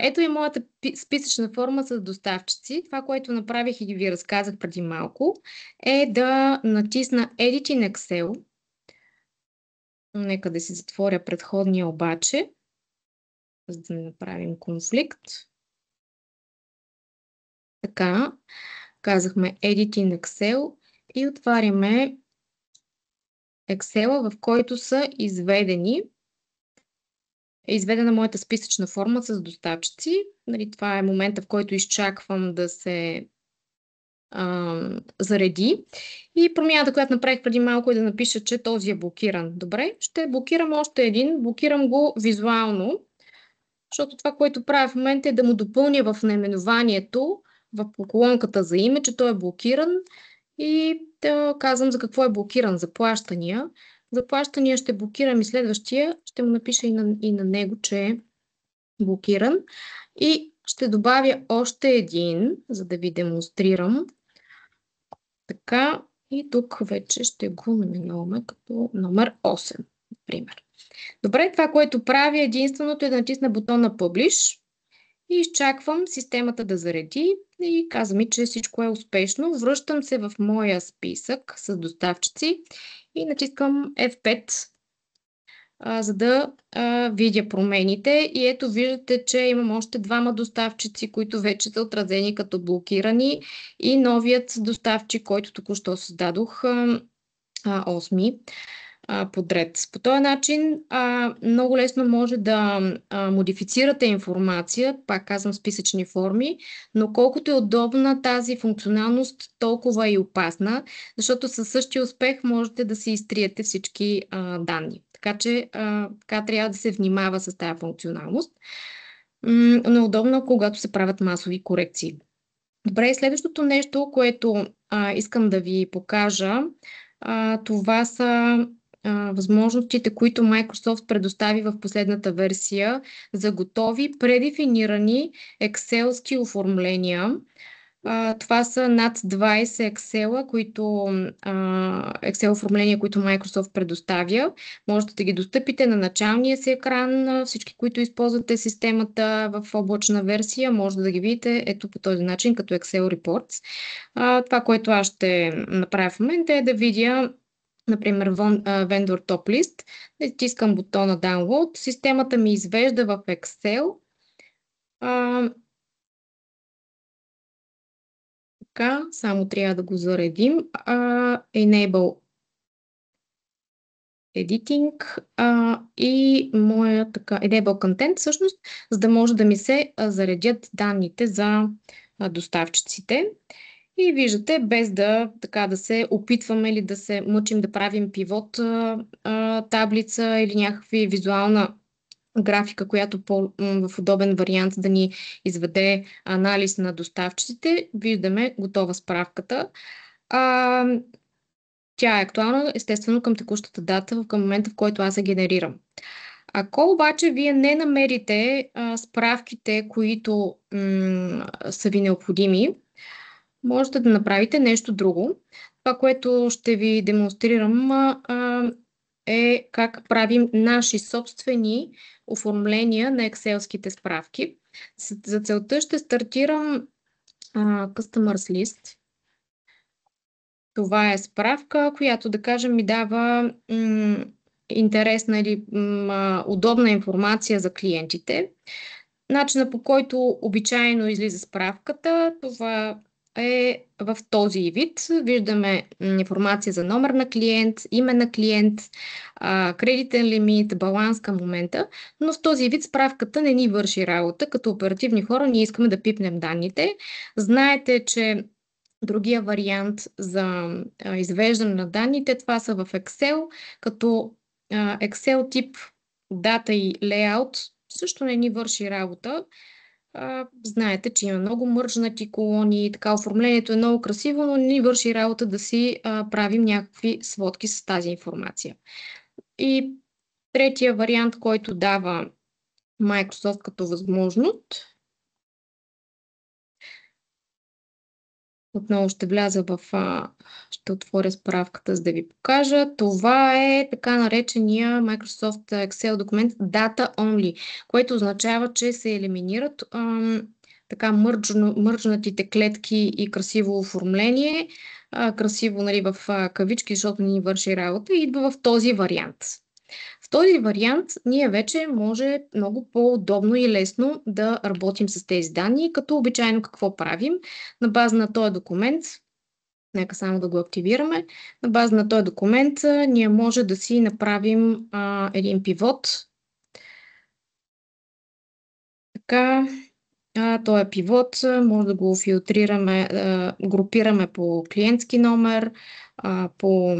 Ето е моята списъчна форма с доставчици. Това, което направих и ви разказах преди малко, е да натисна Edit in Excel. Нека да си затворя предходния обаче, за да не направим конфликт. Така, казахме Edit in Excel и отваряме Excel, в който са изведена моята списъчна форма с доставчици. Това е момента, в който изчаквам да се зареди. И промяната, която направих преди малко, е да напиша, че този е блокиран. Добре, ще блокирам още един. Блокирам го визуално, защото това, което правя в момента, е да му допълня в наименованието, в колонката за име, че той е блокиран и да казвам за какво е блокиран. За плащания. За плащания ще блокирам и следващия. Ще му напиша и на него, че е блокиран. И ще добавя още един, за да ви демонстрирам. Така, и тук вече ще го наименуваме като номер 8, например. Добре, това, което правя единственото е да натисна бутона Publish и изчаквам системата да зареди и казва ми, че всичко е успешно. Връщам се в моя списък с доставчици и натискам F5, за да видя промените. И ето виждате, че имам още двама доставчици, които вече са отразени като блокирани и новият доставчик, който току-що създадох, 8 подред. По този начин много лесно може да модифицирате информация, пак казвам списъчни форми, но колкото е удобна тази функционалност, толкова е опасна, защото със същия успех можете да си изтриете всички данни. Така че така трябва да се внимава с тази функционалност. Но е удобно, когато се правят масови корекции. Добре, следващото нещо, което искам да ви покажа, това са възможностите, които Microsoft предостави в последната версия за готови, предефинирани Excel-ски оформления. Това са над 20 Excel оформления, които Microsoft предоставя. Можете да ги достъпите на началния си екран. Всички, които използвате системата в облачна версия, може да ги видите ето по този начин, като Excel Reports. Това, което аз ще направя в момента е да видя например, Vendor Top List, натискам бутона Download, системата ми извежда в Excel. Така, само трябва да го заредим. Enable Editing и моя Enable Content, всъщност, за да може да ми се заредят данните за доставчиците. И виждате, без да се опитваме или да се мъчим да правим пивот таблица или някакви визуална графика, която в удобен вариант да ни изведе анализ на доставчиците, виждаме готова справката. Тя е актуална, естествено, към текущата дата, към момента, в който аз я генерирам. Ако обаче вие не намерите справките, които са ви необходими, можете да направите нещо друго. Това, което ще ви демонстрирам е как правим наши собствени оформления на екселските справки. За целта ще стартирам Customers List. Това е справка, която, да кажем, ми дава интересна или удобна информация за клиентите. Начинът, по който обичайно излиза справката, това е в този вид. Виждаме информация за номер на клиент, име на клиент, кредитен лимит, баланс към момента, но в този вид справката не ни върши работа. Като оперативни хора ние искаме да пипнем данните. Знаете, че другия вариант за извеждане на данните, това са в Excel, като Excel тип дата и лейаут също не ни върши работа. Знаете, че има много мържнати колони, така оформлението е много красиво, но не ни върши работа да си правим някакви сводки с тази информация. И третия вариант, който дава Microsoft като възможност, отново ще вляза ще отворя справката, за да ви покажа. Това е така наречения Microsoft Excel документ Data Only, което означава, че се елиминират така мържнатите клетки и красиво оформление. Красиво, нали, в кавички, защото ни върши работа и идва в този вариант. В този вариант ние вече може много по-удобно и лесно да работим с тези данни, като обичайно какво правим. На база на този документ, нека само да го активираме, на база на този документ ние може да си направим един пивот. Така, този пивот може да го филтрираме, групираме по клиентски номер, по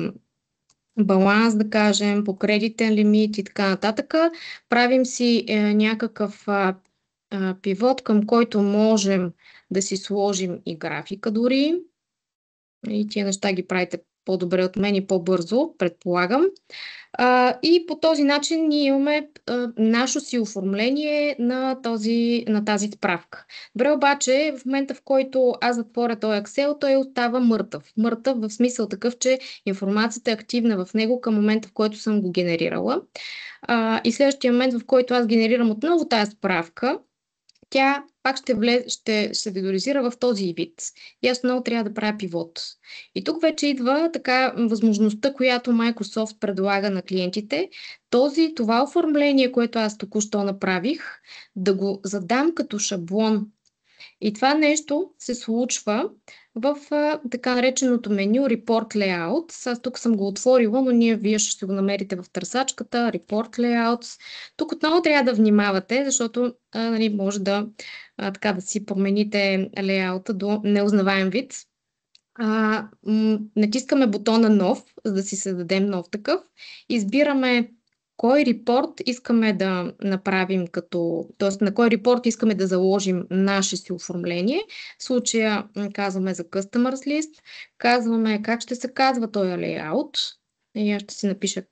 баланс, да кажем, по кредитен лимит и така нататък. Правим си някакъв пивот, към който можем да си сложим и графика дори. И тия неща ги правите по-добре от мен и по-бързо, предполагам. И по този начин ние имаме нашето си оформление на тази справка. Добре, обаче в момента, в който аз затворя този Excel, той остава мъртъв. Мъртъв в смисъл такъв, че информацията е активна в него към момента, в който съм го генерирала. И следващия момент, в който аз генерирам отново тази справка, тя пак ще се визуализира в този вид. И аз много трябва да правя пивот. И тук вече идва така възможността, която Microsoft предлага на клиентите. Това оформление, което аз току-що направих, да го задам като шаблон. И това нещо се случва в така нареченото меню Report Layouts. Аз тук съм го отворила, но вие ще го намерите в търсачката Report Layouts. Тук отново трябва да внимавате, защото нали, може да си промените лейаута до неузнаваем вид. Натискаме бутона нов, за да си създадем нов такъв. Избираме кой репорт искаме да направим т.е. на кой репорт искаме да заложим наше си оформление. В случая казваме за Customers List, казваме как ще се казва този лейаут. И аз ще си напиша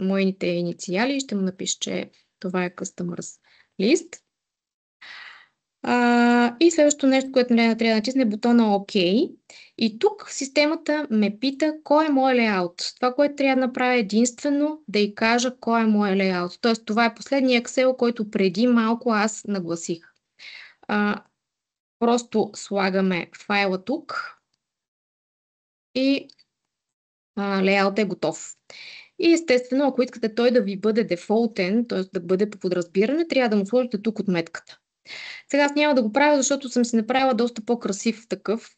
моите инициали и ще му напиша, че това е Customers List. И следващото нещо, което трябва да натисне, е бутона OK. И тук системата ме пита кой е мой лейаут. Това, което трябва да направя единствено, да й кажа кой е мой лейаут. Тоест, това е последния Excel, който преди малко аз нагласих. Просто слагаме файла тук и лейаут е готов. И естествено, ако искате той да ви бъде дефолтен, т.е. да бъде по подразбиране, трябва да му сложите тук отметката. Сега аз няма да го правя, защото съм си направила доста по-красив такъв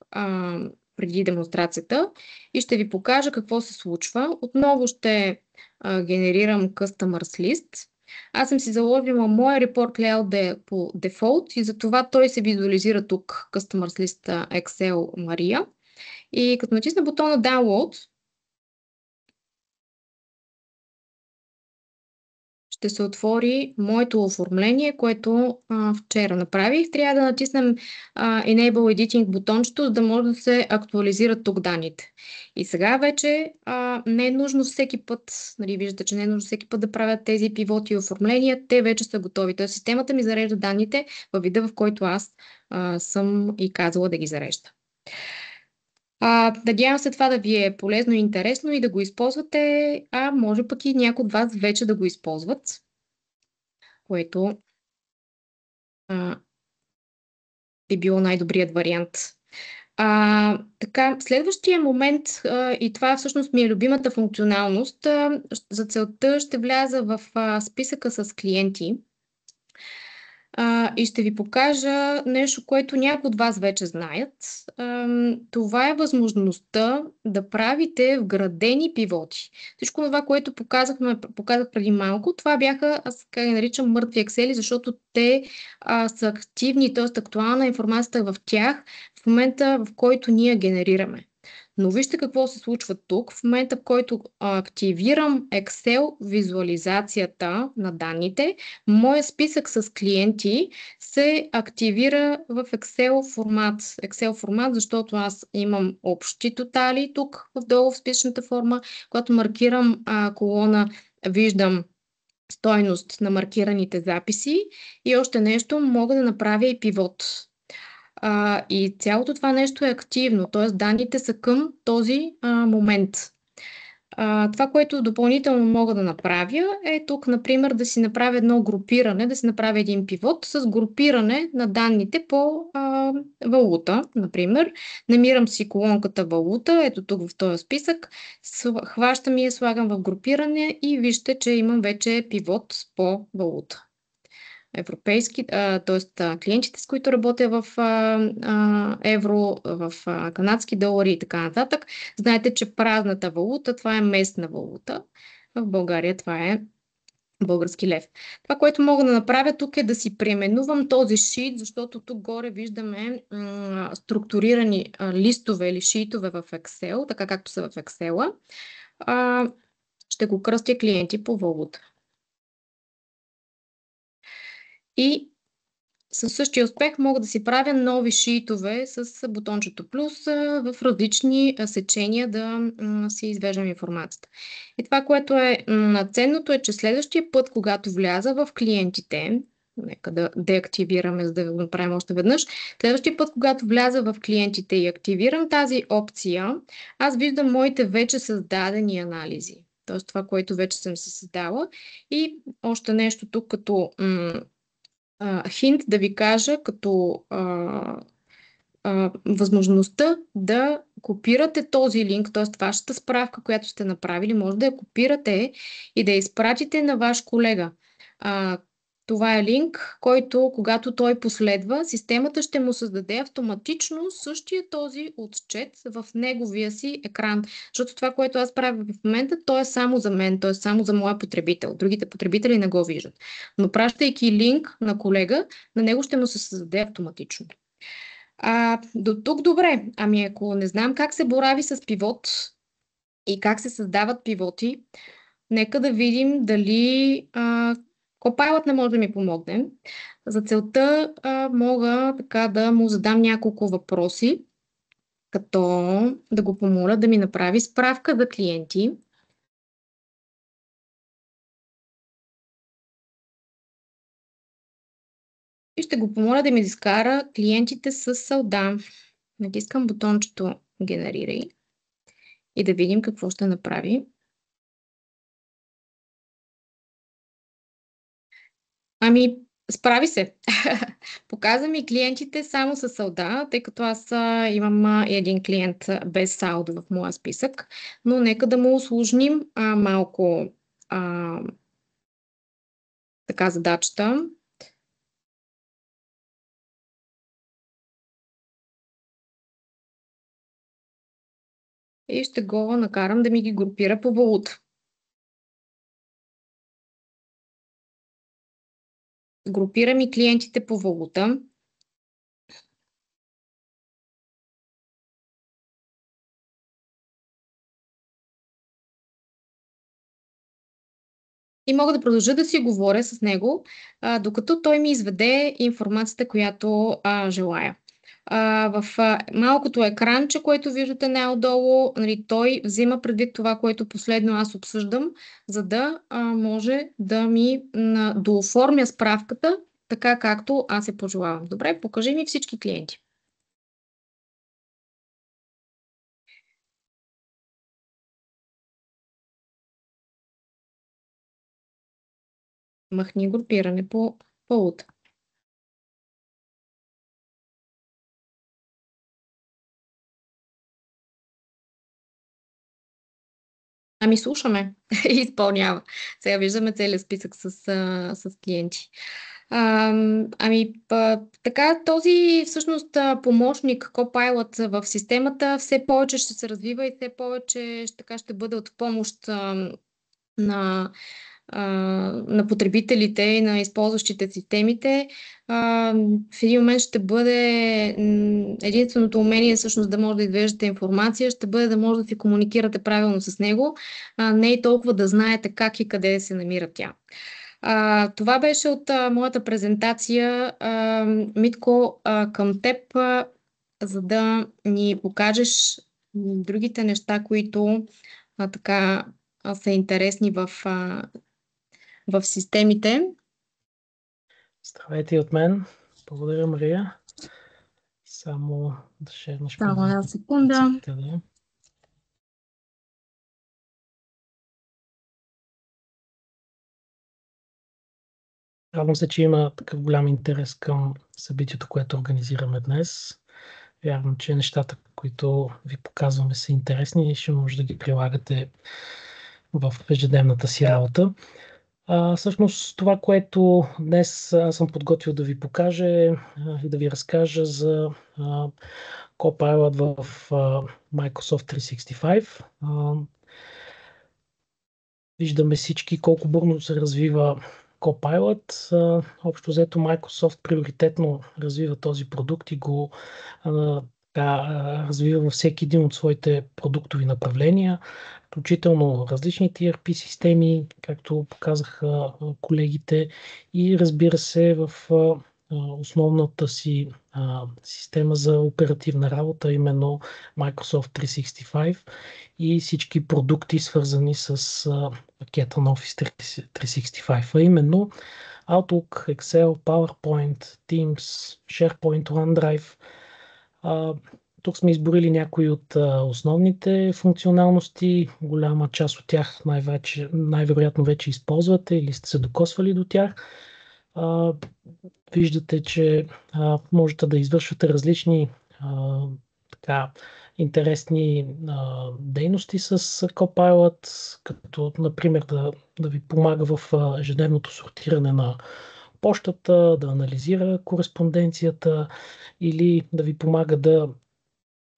преди демонстрацията и ще ви покажа какво се случва. Отново ще генерирам Customers List. Аз съм си заложила моя report layout да е по дефолт и затова той се визуализира тук Customers List Excel Maria. И като натисна бутона Download, ще се отвори моето оформление, което вчера направих. Трябва да натиснем Enable Editing бутончето, за да може да се актуализират тук данните. И сега вече не е нужно всеки път, нали, виждате, че не е нужно всеки път да правят тези пивоти и оформления, те вече са готови. Тоест системата ми зарежда данните във вида, в който аз съм и казала да ги зарежда. Надявам се това да ви е полезно и интересно и да го използвате, може пък и някои от вас вече да го използват, което би било най-добрият вариант. Така, следващия момент, и това всъщност ми е любимата функционалност, за целта ще вляза в списъка с клиенти. И ще ви покажа нещо, което някои от вас вече знаят. Това е възможността да правите вградени пивоти. Всичко това, което показах преди малко, това бяха, аз как ги наричам, мъртви Excel, защото те са активни, т.е. актуална информацията в тях в момента, в който ние генерираме. Но вижте какво се случва тук. В момента, в който активирам Excel визуализацията на данните, моят списък с клиенти се активира в Excel формат. Excel формат, защото аз имам общи тотали тук вдолу в списъчната форма. Когато маркирам колона, виждам стойност на маркираните записи и още нещо, мога да направя и пивот. И цялото това нещо е активно, т.е. данните са към този момент. Това, което допълнително мога да направя е тук, например, да си направя едно групиране, да си направя един пивот с групиране на данните по валута, например. Намирам си колонката валута, ето тук в този списък, хващам и я слагам в групиране и вижте, че имам вече пивот по валута. Европейски, т.е. клиентите, с които работя в евро, в канадски долари и така нататък. Знаете, че празната валута, това е местна валута. В България това е български лев. Това, което мога да направя тук е да си преименувам този шит, защото тук горе виждаме структурирани листове или шитове в Excel, така както са в Excel. Ще го кръстя клиенти по валута. И със същия успех мога да си правя нови шитове с бутончето плюс в различни сечения да си извеждам информацията. И това, което е ценното е, че следващия път, когато вляза в клиентите, нека да деактивираме, за да го направим още веднъж, следващия път, когато вляза в клиентите и активирам тази опция, аз виждам моите вече създадени анализи. Т.е. това, което вече съм се създала. И още нещо тук като хинт да ви кажа като възможността да копирате този линк, т.е. вашата справка, която сте направили, може да я копирате и да я изпратите на ваш колега. Това е линк, който, когато той последва, системата ще му създаде автоматично същия този отчет в неговия си екран. Защото това, което аз правя в момента, то е само за мен, т.е. само за моя потребител. Другите потребители не го виждат. Но пращайки линк на колега, на него ще му се създаде автоматично. До тук добре. Ами ако не знам как се борави с пивот и как се създават пивоти, нека да видим дали Copilot не може да ми помогне. За целта мога така да му задам няколко въпроси, като да го помоля да ми направи справка за клиенти. И ще го помоля да ми изкара клиентите с салда. Натискам бутончето Генерирай и да видим какво ще направи. Ами, справи се. Показа ми клиентите само с салда, тъй като аз имам един клиент без салдо в моя списък, но нека да му усложним малко така задачата. И ще го накарам да ми ги групира по валута. Групирам и клиентите по валута. И мога да продължа да си говоря с него, докато той ми изведе информацията, която желая. В малкото екранче, което виждате най-отдолу, нали, той взима предвид това, което последно аз обсъждам, за да може да ми дооформя справката така, както аз се пожелавам. Добре, покажи ми всички клиенти. Махни групиране по валута. Ами слушаме и изпълнява. Сега виждаме целият списък с клиенти. Така, този всъщност помощник, Copilot в системата все повече ще се развива и все повече така ще бъде от помощ на на потребителите и на използващите системите, в един момент ще бъде единственото умение всъщност да може да извеждате информация, ще бъде да може да си комуникирате правилно с него, не и толкова да знаете как и къде се намира тя. Това беше от моята презентация. Митко, към теб, за да ни покажеш другите неща, които така са интересни в системите. Здравейте и от мен. Благодаря, Мария. Само да шернеш Само една секунда. презентацията. Радвам се, че има такъв голям интерес към събитието, което организираме днес. Вярвам, че нещата, които ви показваме, са интересни и ще може да ги прилагате в ежедневната си работа. Всъщност това, което днес съм подготвил да ви покажа и да ви разкажа за Copilot в Microsoft 365. Виждаме всички колко бързо се развива Copilot. Общо взето Microsoft приоритетно развива този продукт и го развива във всеки един от своите продуктови направления, включително различните ERP системи, както показаха колегите, и разбира се в основната си система за оперативна работа, именно Microsoft 365 и всички продукти, свързани с пакета на Office 365, а именно Outlook, Excel, PowerPoint, Teams, SharePoint, OneDrive. Тук сме изборили някои от основните функционалности. Голяма част от тях най-вероятно вече използвате или сте се докосвали до тях. Виждате, че можете да извършвате различни интересни дейности с Copilot, като например да ви помага в ежедневното сортиране на почтата, да анализира кореспонденцията или да ви помага да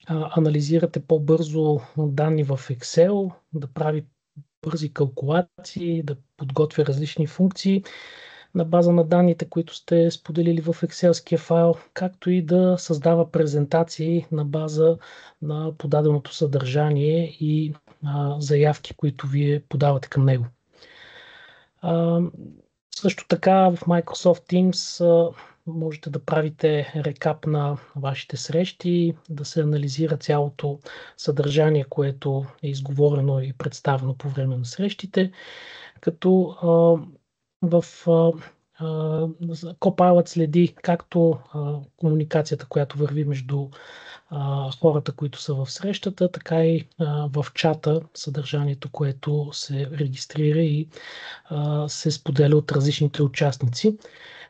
анализирате по-бързо данни в Excel, да прави бързи калкулации, да подготвя различни функции на база на данните, които сте споделили в Excel-ския файл, както и да създава презентации на база на подаденото съдържание и заявки, които вие подавате към него. Също така в Microsoft Teams можете да правите рекап на вашите срещи, да се анализира цялото съдържание, което е изговорено и представено по време на срещите, като в Copilot следи както комуникацията, която върви между хората, които са в срещата, така и в чата съдържанието, което се регистрира и се споделя от различните участници.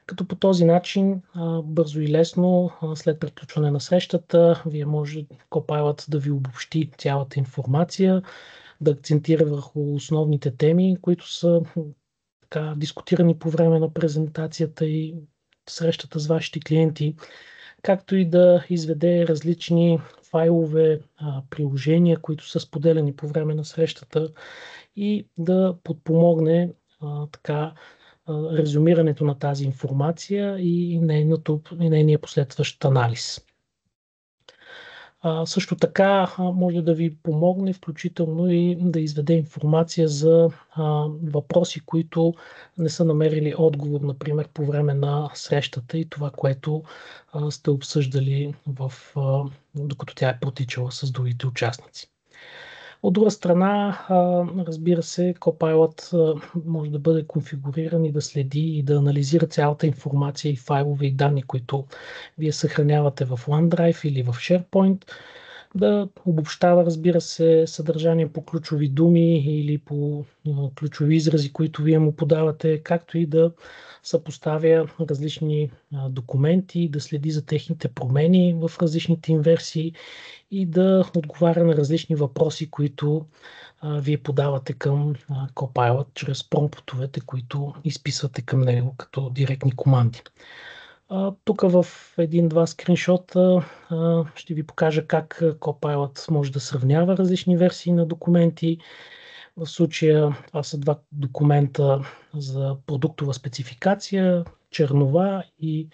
Като по този начин, бързо и лесно, след приключване на срещата, вие може Copilot да ви обобщи цялата информация, да акцентира върху основните теми, които са дискутирани по време на презентацията и срещата с вашите клиенти, както и да изведе различни файлове, приложения, които са споделени по време на срещата и да подпомогне резюмирането на тази информация и нейния последващ анализ. Също така може да ви помогне включително и да изведе информация за въпроси, които не са намерили отговор, например, по време на срещата и това, което сте обсъждали докато тя е протичала с другите участници. От друга страна, разбира се, Copilot може да бъде конфигуриран и да следи и да анализира цялата информация и файлове и данни, които вие съхранявате в OneDrive или в SharePoint, да обобщава, разбира се, съдържание по ключови думи или по ключови изрази, които вие му подавате, както и да съпоставя различни документи, да следи за техните промени в различните им версии и да отговаря на различни въпроси, които вие подавате към Copilot чрез промптовете, които изписвате към него като директни команди. Тук в един-два скриншота ще ви покажа как Copilot може да сравнява различни версии на документи, В случая това са два документа за продуктова спецификация, чернова и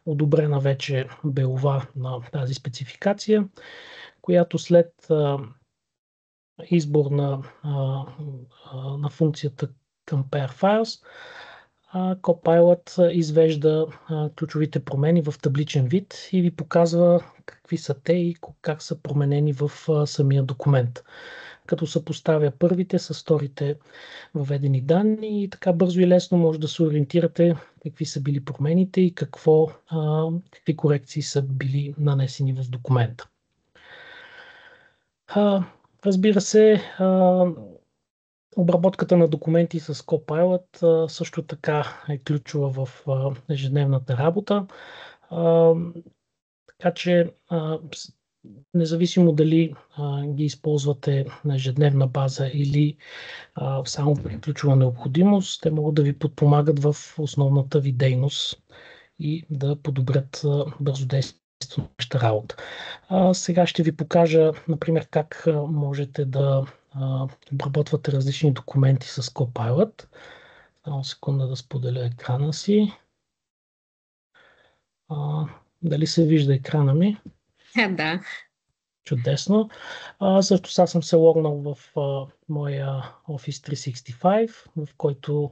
одобрена вече белова на тази спецификация, която след избор на функцията Compare Files, Copilot извежда ключовите промени в табличен вид и ви показва какви са те и как са променени в самия документ, като съпоставя първите с вторите въведени данни и така бързо и лесно може да се ориентирате какви са били промените и какви корекции са били нанесени в документа. Разбира се, обработката на документи с Copilot също така е ключова в ежедневната работа. Така че независимо дали ги използвате на ежедневна база или само при ключова необходимост, те могат да ви подпомагат в основната ви дейност и да подобрят бързодействието на вашата работа. Сега ще ви покажа, например, как можете да обработвате различни документи с Copilot. Само секунда да споделя екрана си. Дали се вижда екрана ми? Да. Чудесно. Също сега съм се логнал в моя Office 365, в който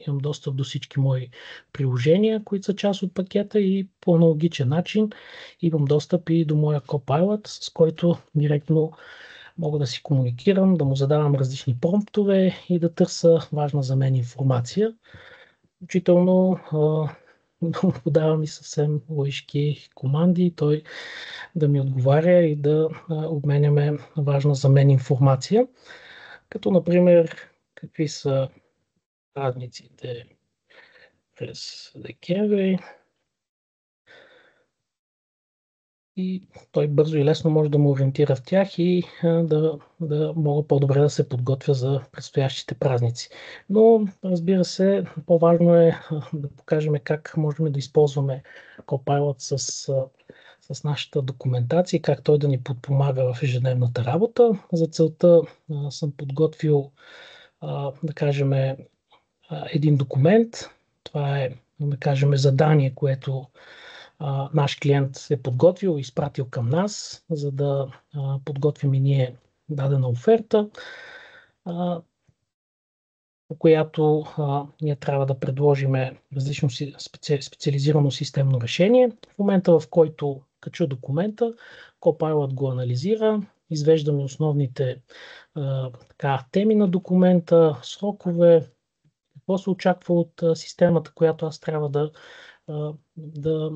имам достъп до всички мои приложения, които са част от пакета и по аналогичен начин имам достъп и до моя Copilot, с който директно мога да си комуникирам, да му задавам различни промптове и да търся важна за мен информация. Включително подавам и съвсем лъжки команди, той да ми отговаря и да обменяме важна за мен информация, като например какви са празниците през декември. И той бързо и лесно може да му ориентира в тях и да мога по-добре да се подготвя за предстоящите празници. Но, разбира се, по-важно е да покажем как можем да използваме Copilot с нашата документация и как той да ни подпомага в ежедневната работа. За целта съм подготвил, да кажем, един документ. Това е, да кажем, задание, което наш клиент е подготвил и изпратил към нас, за да подготвим и ние дадена оферта, по която ние трябва да предложим различно специализирано системно решение. В момента, в който кача документа, Copilot го анализира, извеждаме основните теми на документа, срокове, какво се очаква от системата, която аз трябва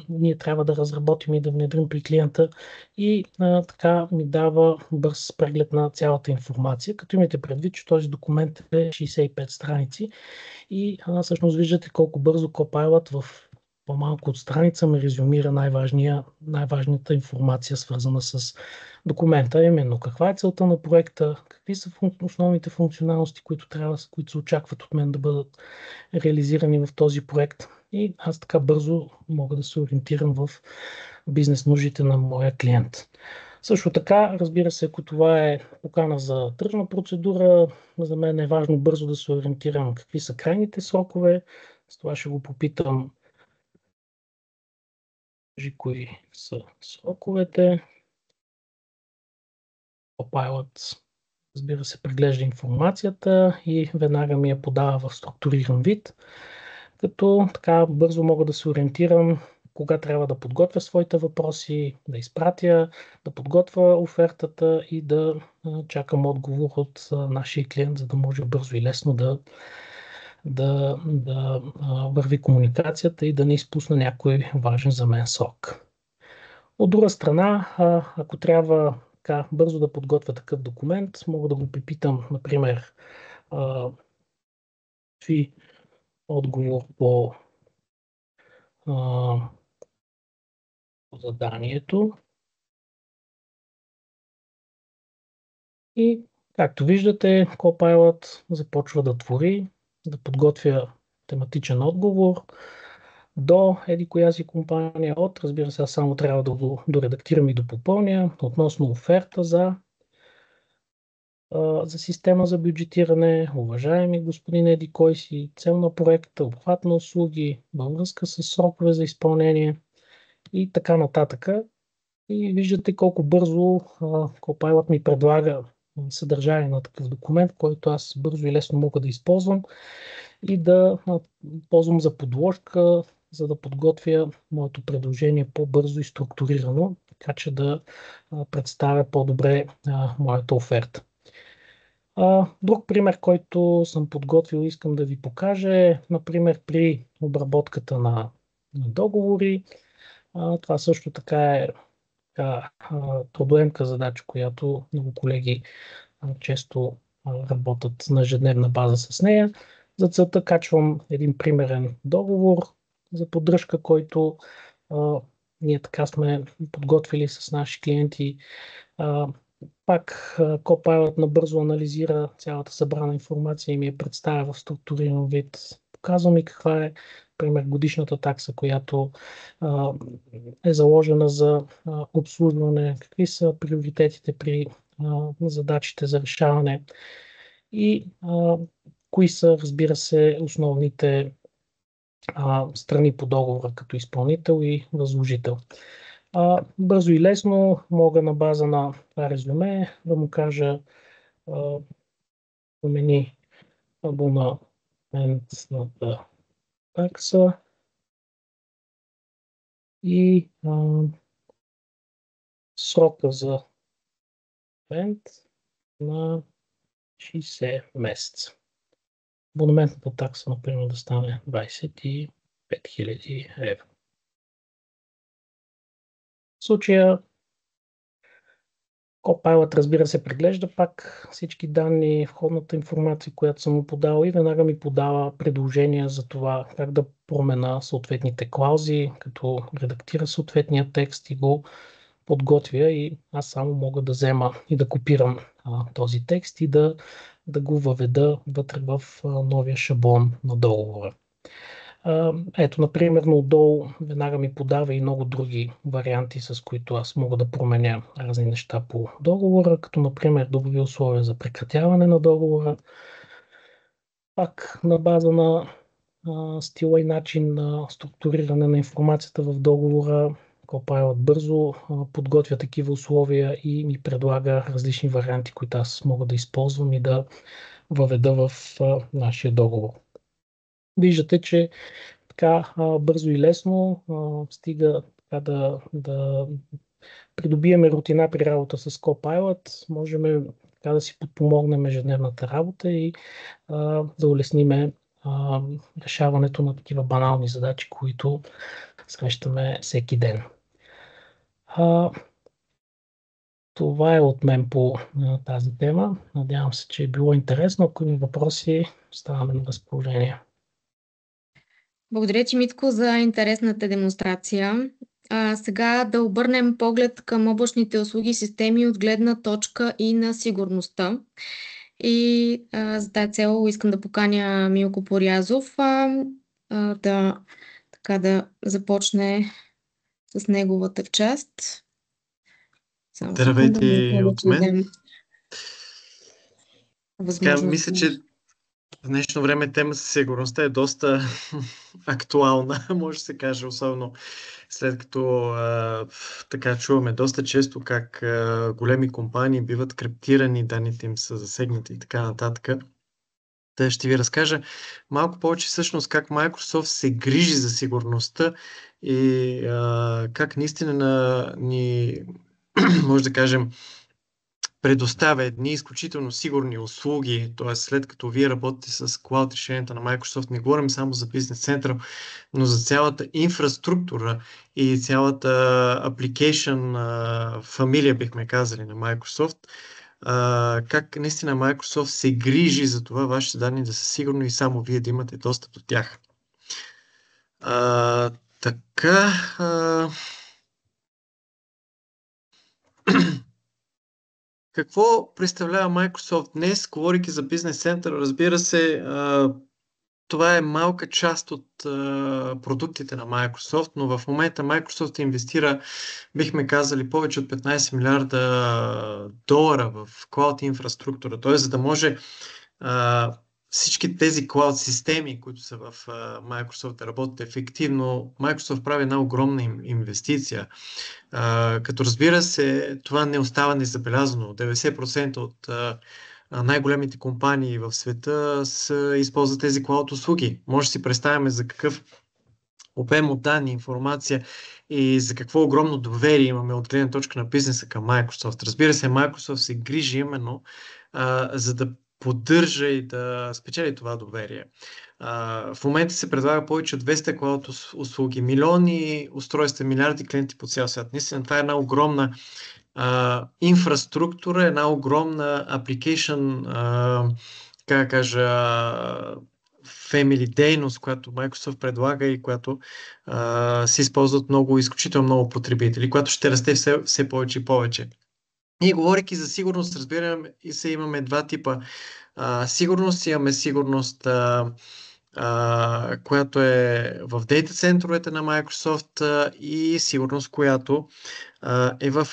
ние трябва да разработим и да внедрим при клиента и така ми дава бърз преглед на цялата информация, като имайте предвид, че този документ е 65 страници и всъщност виждате колко бързо Copilot в по-малко от страница ми резюмира най-важната информация, свързана с документа, именно каква е целта на проекта, какви са основните функционалности, които се очакват от мен да бъдат реализирани в този проект. И аз така бързо мога да се ориентирам в бизнес нуждите на моя клиент. Също така, разбира се, ако това е покана за тръжна процедура, за мен е важно бързо да се ориентирам какви са крайните срокове. С това ще го попитам кои са сроковете. Copilot, разбира се, преглежда информацията и веднага ми я подава в структуриран вид, като така бързо мога да се ориентирам кога трябва да подготвя своите въпроси, да изпратя, да подготвя офертата и да чакам отговор от нашия клиент, за да може бързо и лесно да върви комуникацията и да не изпусна някой важен за мен срок. От друга страна, ако трябва така бързо да подготвя такъв документ, мога да го припитам, например, отговор по заданието. И, както виждате, Copilot започва да твори, да подготвя тематичен отговор до коя си компания, разбира се, аз само трябва да го доредактирам и допопълня относно оферта за за система за бюджетиране, уважаеми господин Еди кой си, цел на проекта, обхват на услуги, във връзка с срокове за изпълнение и така нататък. И виждате колко бързо Copilot ми предлага съдържание на такъв документ, който аз бързо и лесно мога да използвам и да ползвам за подложка, за да подготвя моето предложение по-бързо и структурирано, така че да представя по-добре моята оферта. Друг пример, който съм подготвил и искам да ви покажа е, например, при обработката на договори. Това също така е трудоемка задача, която много колеги често работят на ежедневна база с нея. За целта качвам един примерен договор за поддръжка, който ние така сме подготвили с наши клиенти. Пак Copilot набързо анализира цялата събрана информация и ми я представя в структуриран вид. Показва ми каква е, например, годишната такса, която е заложена за обслужване, какви са приоритетите при задачите за решаване и кои са, разбира се, основните страни по договора като изпълнител и възложител. Бързо и лесно мога на база на това резюме да му кажа промени абонаментната такса и срока за абонамент на 60 месеца. Абонаментната такса, например, да стане 25 000 евро. В случая Copilot, разбира се, преглежда пак всички данни, входната информация, която съм му подал и веднага ми подава предложения за това как да променя съответните клаузи, като редактира съответния текст и го подготвя и аз само мога да взема и да копирам този текст и да го въведа вътре в новия шаблон на договора. Ето, например, отдолу веднага ми подава и много други варианти, с които аз мога да променя разни неща по договора, като например добави условия за прекратяване на договора. Пак на база на стила и начин на структуриране на информацията в договора, Copilot бързо подготвя такива условия и ми предлага различни варианти, които аз мога да използвам и да въведа в нашия договор. Виждате, че така бързо и лесно стига така да придобиеме рутина при работа с Copilot, можем така да си подпомогнем ежедневната работа и да улесниме решаването на такива банални задачи, които срещаме всеки ден. Това е от мен по тази тема. Надявам се, че е било интересно. Ако има въпроси, ставаме на разположение. Благодаря ти, Митко, за интересната демонстрация. Сега да обърнем поглед към облачните услуги и системи от гледна точка и на сигурността. И за тази цел искам да поканя Милко Порязов да започне с неговата част. Здравейте от мен. Мисля, че в днешно време тема със сигурността е доста актуална, може да се каже, особено след като така чуваме доста често как големи компании биват криптирани, данните им са засегнати и така нататък. Та ще ви разкажа малко повече всъщност как Microsoft се грижи за сигурността и как наистина ни, може да кажем, предоставя едни изключително сигурни услуги, т.е. след като вие работите с Cloud решенията на Microsoft, не говорим само за Business Central, но за цялата инфраструктура и цялата application фамилия, бихме казали, на Microsoft, как наистина Microsoft се грижи за това вашите данни да са сигурни и само вие да имате достъп до тях. Така... Какво представлява Microsoft днес, говорейки за Business Center? Разбира се, това е малка част от продуктите на Microsoft, но в момента Microsoft инвестира, бихме казали, повече от 15 милиарда долара в клауд инфраструктура. Т.е. за да може всички тези клауд системи, които са в Microsoft, да работят ефективно, Microsoft прави една огромна инвестиция. Като разбира се, това не остава незабелязано. 90% от най-големите компании в света използват тези клауд услуги. Може да си представяме за какъв обем от данни, информация и за какво огромно доверие имаме от гледна точка на бизнеса към Microsoft. Разбира се, Microsoft се грижи именно за да поддържа и да спечели това доверие. В момента се предлага повече от 200 клауд услуги, милиони устройства, милиарди клиенти по цял свят. Наистина, това е една огромна инфраструктура, една огромна application, как кажа, family дейност, която Microsoft предлага и която се използват изключително много потребители, която ще расте все повече и повече. И говорейки за сигурност, разбираме и имаме два типа сигурност. Имаме сигурност, която е в дейта центровете на Microsoft и сигурност, която е в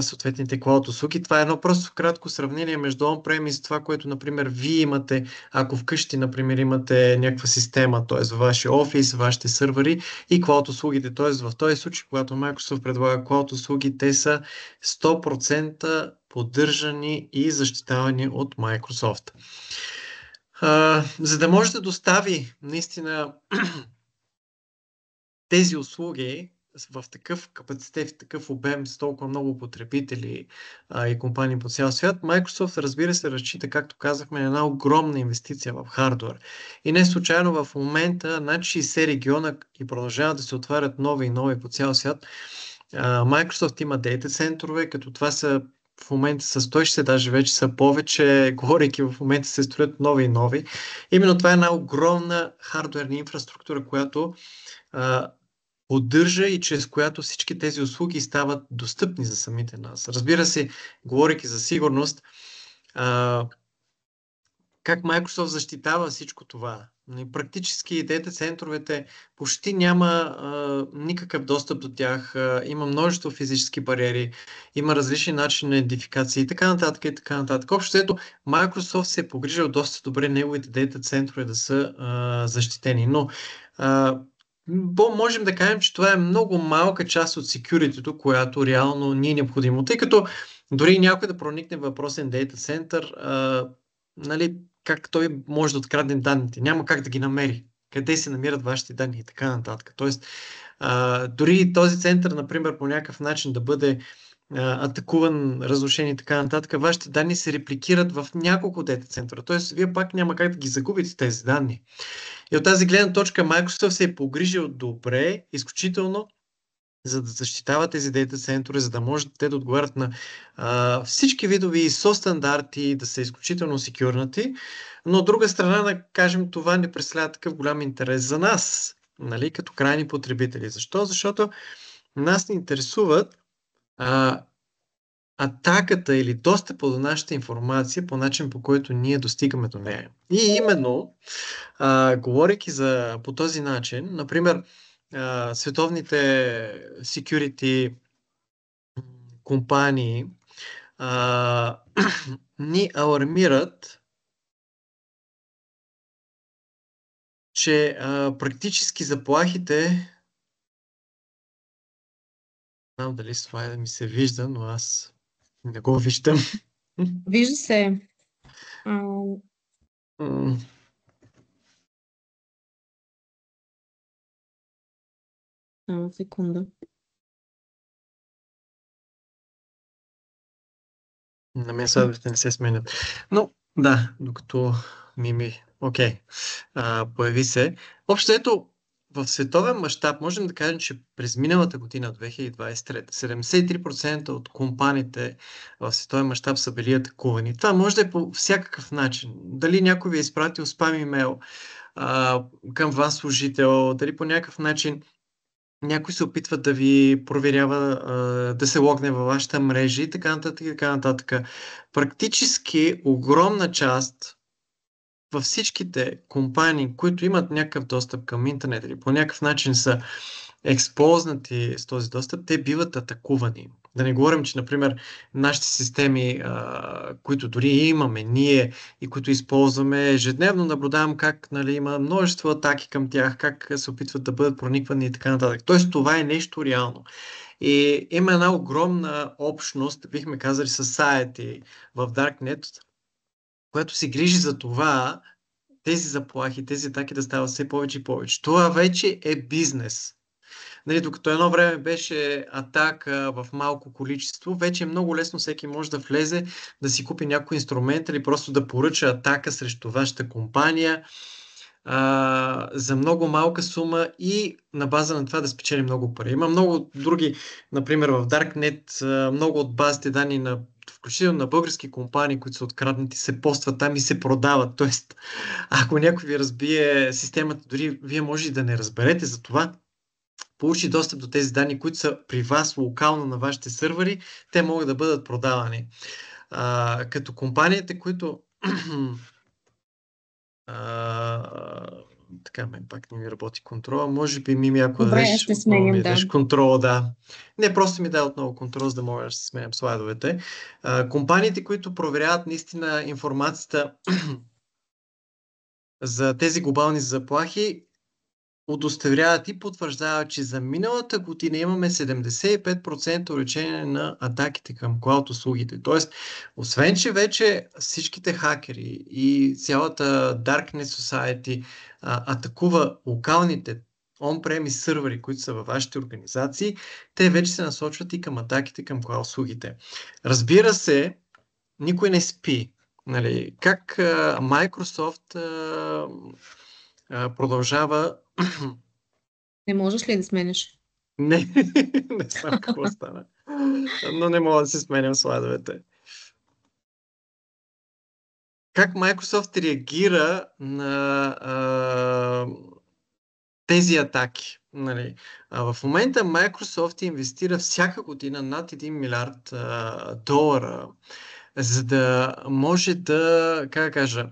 съответните клауд услуги. Това е едно просто кратко сравнение между on-premise и това, което, например, вие имате, ако вкъщи, например, имате някаква система, т.е. във вашия офис, вашите сървъри и клауд услугите. Т.е. в този случай, когато Microsoft предлага клауд услуги, те са 100% поддържани и защитавани от Microsoft. За да може да достави наистина тези услуги в такъв капацитет, в такъв обем с толкова много потребители и компании по цял свят, Microsoft, разбира се, разчита, както казахме, на една огромна инвестиция в хардуер. И не случайно в момента над 60 региона и продължават да се отварят нови и нови по цял свят. Microsoft има дейта центрове, като това са в момента са 160, даже вече са повече, говорейки в момента се строят нови и нови. Именно това е една огромна хардуерна инфраструктура, която поддържа и чрез която всички тези услуги стават достъпни за самите нас. Разбира се, говорейки за сигурност, как Microsoft защитава всичко това? Практически дейта центровете почти няма никакъв достъп до тях, има множество физически бариери, има различни начини на идентификация и така нататък и така нататък. Общо ето, Microsoft се е погрижил доста добре неговите дейта центрове да са защитени, но можем да кажем, че това е много малка част от security-то, която реално ни е необходимо, тъй като дори някой да проникне в въпросен дейта център, нали, как той може да открадне данните, няма как да ги намери, къде се намират вашите данни и така нататък. Тоест, дори този център, например, по някакъв начин да бъде атакуван, разрушен и така нататък, вашите данни се репликират в няколко дейта центъра. Тоест, вие пак няма как да ги загубите тези данни. И от тази гледна точка Microsoft се е погрижил добре, изключително, за да защитава тези дейта центрове, за да може те да отговарят на всички видови ISO стандарти, да са изключително секюрнати, но от друга страна, да кажем, това не представлява такъв голям интерес за нас, нали, като крайни потребители. Защо? Защото нас ни интересуват атаката или достъпа до нашата информация по начин, по който ние достигаме до нея. И именно, говорейки по този начин, например, световните security компании ни алармират, че практически заплахите, не знам дали слайда ми се вижда, но аз не го виждам. Вижда се. Секунда. На мен следващите не се сменят. Но, да, докато окей, появи се. Общо ето, в световен мащаб можем да кажем, че през миналата година, 2023, 73% от компаниите в световен мащаб са били атакувани. Това може да е по всякакъв начин. Дали някой ви е изпратил спам имейл към вас служител, дали по някакъв начин някой се опитва да ви проверява, да се логне във вашата мрежа и така нататък, и така нататък. Практически огромна част във всичките компании, които имат някакъв достъп към интернет или по някакъв начин са експознати с този достъп, те биват атакувани. Да не говорим, че, например, нашите системи, които дори имаме ние и които използваме, ежедневно наблюдавам как, нали, има множество атаки към тях, как се опитват да бъдат прониквани и така нататък. Тоест, това е нещо реално. И има една огромна общност, бихме казали society в Darknet, която се грижи за това тези заплахи, тези атаки да стават все повече и повече. Това вече е бизнес. Нали, докато едно време беше атака в малко количество, вече е много лесно всеки може да влезе, да си купи някой инструмент или просто да поръча атака срещу вашата компания за много малка сума и на база на това да спечели много пари. Има много други, например в Darknet, много от базите данни включително на български компании, които са откраднати, се постват там и се продават. Тоест, ако някой ви разбие системата, дори вие може и да не разберете за това, получи достъп до тези данни, които са при вас локално на вашите сървъри, те могат да бъдат продавани. Като компаниите, които така, мен пак не ми работи контрола. Може би Мими, ако Добре, дадеш, ще отново ми сменям, дадеш да. контрола, да. Не, просто ми дай отново контрол, за да мога да се сменям слайдовете. Компаниите, които проверяват наистина информацията за тези глобални заплахи, удостоверяват и потвърждават, че за миналата година имаме 75% увеличение на атаките към клауд услугите. Тоест, освен че вече всичките хакери и цялата Darknet Society атакува локалните on-premise сървъри, които са във вашите организации, те вече се насочват и към атаките към клауд услугите. Разбира се, никой не спи. Нали? Как Microsoft продължава. Не можеш ли да сменеш? Не, не знам какво стана. Но не мога да си сменям слайдовете. Как Microsoft реагира на тези атаки? Нали? В момента Microsoft инвестира всяка година над 1 милиард долара, за да може да, как да кажа,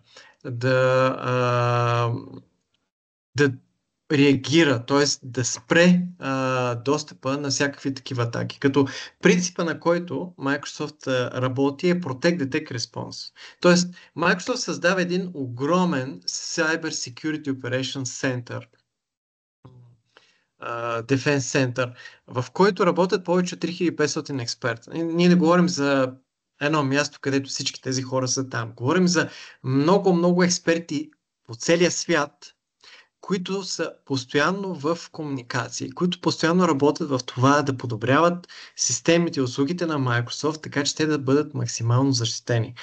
да реагира, т.е. да спре достъпа на всякакви такива атаки. Като принципа, на който Microsoft работи, е Protect Detect Response. Т.е. Microsoft създава един огромен Cyber Security Operations Center, Defense Center, в който работят повече от 3500 експерта. Ние не говорим за едно място, където всички тези хора са там. Говорим за много експерти по целия свят, които са постоянно в комуникации, които постоянно работят в това да подобряват системите и услугите на Microsoft, така че те да бъдат максимално защитени.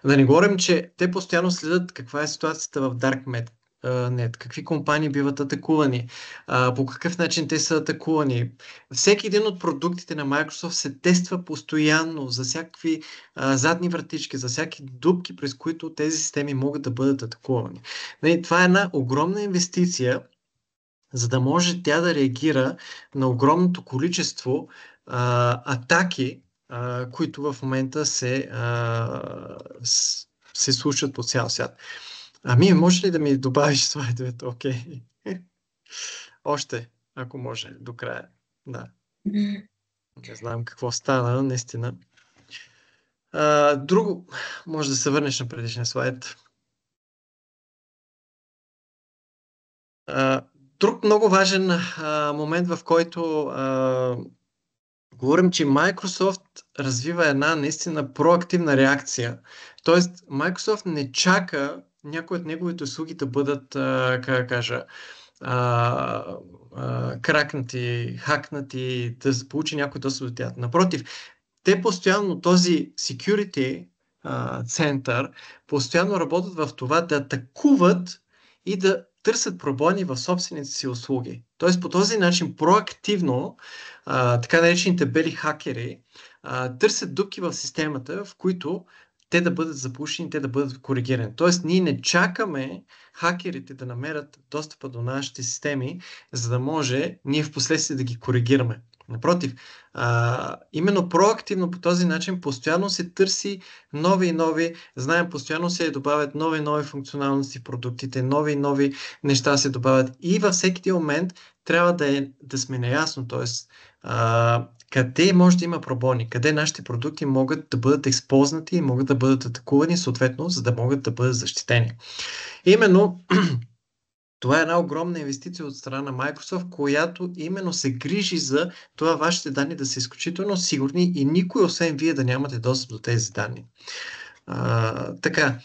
Да не говорим, че те постоянно следят каква е ситуацията в Darknet, какви компании биват атакувани, по какъв начин те са атакувани. Всеки един от продуктите на Microsoft се тества постоянно за всякакви задни вратички, за всяки дупки, през които тези системи могат да бъдат атакувани. Това е една огромна инвестиция, за да може тя да реагира на огромното количество атаки, които в момента се случват по цял свят. Ами, може ли да ми добавиш слайдовете? Окей. Още, ако може, до края. Да. Не знам какво стана, наистина. Друго, може да се върнеш на предишния слайд. Друг много важен момент, в който говорим, че Microsoft развива една наистина проактивна реакция. Тоест, Microsoft не чака някои от неговите услуги да бъдат, как да кажа, кракнати, хакнати, да се получи някой достъп до тях. Напротив, те постоянно, този security център, постоянно работят в това да атакуват и да търсят пробойни в собствените си услуги. Тоест по този начин проактивно, така наречените бели хакери, търсят дупки в системата, в които те да бъдат запушени, те да бъдат коригирани. Тоест ние не чакаме хакерите да намерят достъпа до нашите системи, за да може ние в последствие да ги коригираме. Напротив, именно проактивно по този начин постоянно се търси нови и нови, знаем, постоянно се добавят нови и нови функционалности в продуктите, нови и нови неща се добавят и във всеки един момент трябва да сме наясно, т.е. къде може да има пробойни, къде нашите продукти могат да бъдат използвани и могат да бъдат атакувани, съответно, за да могат да бъдат защитени. Именно това е една огромна инвестиция от страна на Microsoft, която именно се грижи за това вашите данни да са изключително сигурни и никой, освен вие, да нямате достъп до тези данни. Така.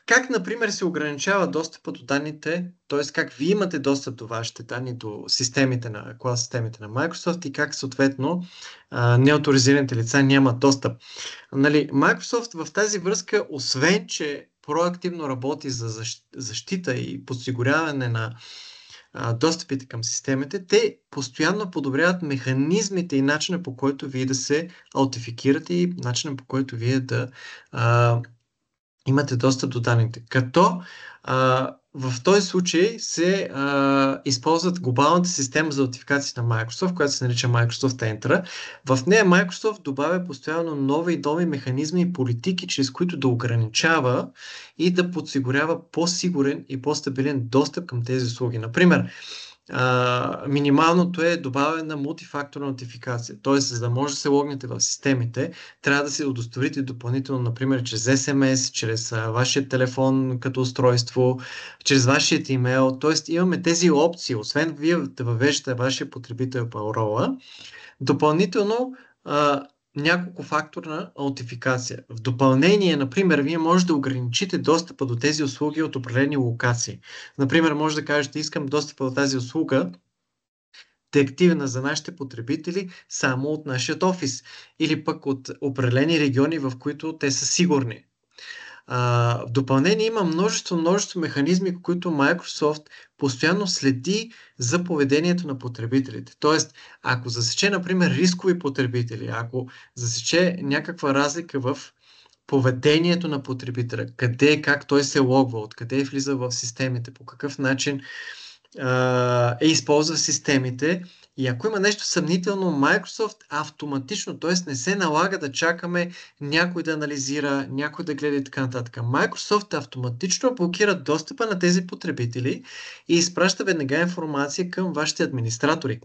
Как, например, се ограничава достъпа до данните, т.е. как вие имате достъп до вашите данни, до системите на клас системите на Microsoft и как съответно неоторизираните лица нямат достъп. Нали, Microsoft в тази връзка, освен че проактивно работи за защита и подсигуряване на достъпите към системите, те постоянно подобряват механизмите и начина, по който вие да се аутентификирате и начина, по който вие да имате достъп до данните. Като в този случай се използват глобалната система за аутентификация на Microsoft, която се нарича Microsoft Entra. В нея Microsoft добавя постоянно нови и нови механизми и политики, чрез които да ограничава и да подсигурява по-сигурен и по-стабилен достъп към тези услуги. Например, минималното е добавяне на мултифакторна нотификация. Т.е. за да може да се логнете в системите, трябва да се удостоверите допълнително, например, чрез SMS, чрез вашия телефон като устройство, чрез вашия имейл. Т.е. имаме тези опции, освен вие да въвеждате вашия потребител парола, допълнително няколко факторна аутентификация. В допълнение, например, вие може да ограничите достъпа до тези услуги от определени локации. Например, може да кажете, искам достъпа до тази услуга да е активна за нашите потребители само от нашия офис или пък от определени региони, в които те са сигурни. В допълнение има множество механизми, които Microsoft постоянно следи за поведението на потребителите. Тоест, ако засече, например, рискови потребители, ако засече някаква разлика в поведението на потребителя, къде, как той се логва, откъде влиза в системите, по какъв начин използва системите. И ако има нещо съмнително, Microsoft автоматично, т.е. не се налага да чакаме някой да анализира, някой да гледа и така нататък. Microsoft автоматично блокира достъпа на тези потребители и изпраща веднага информация към вашите администратори.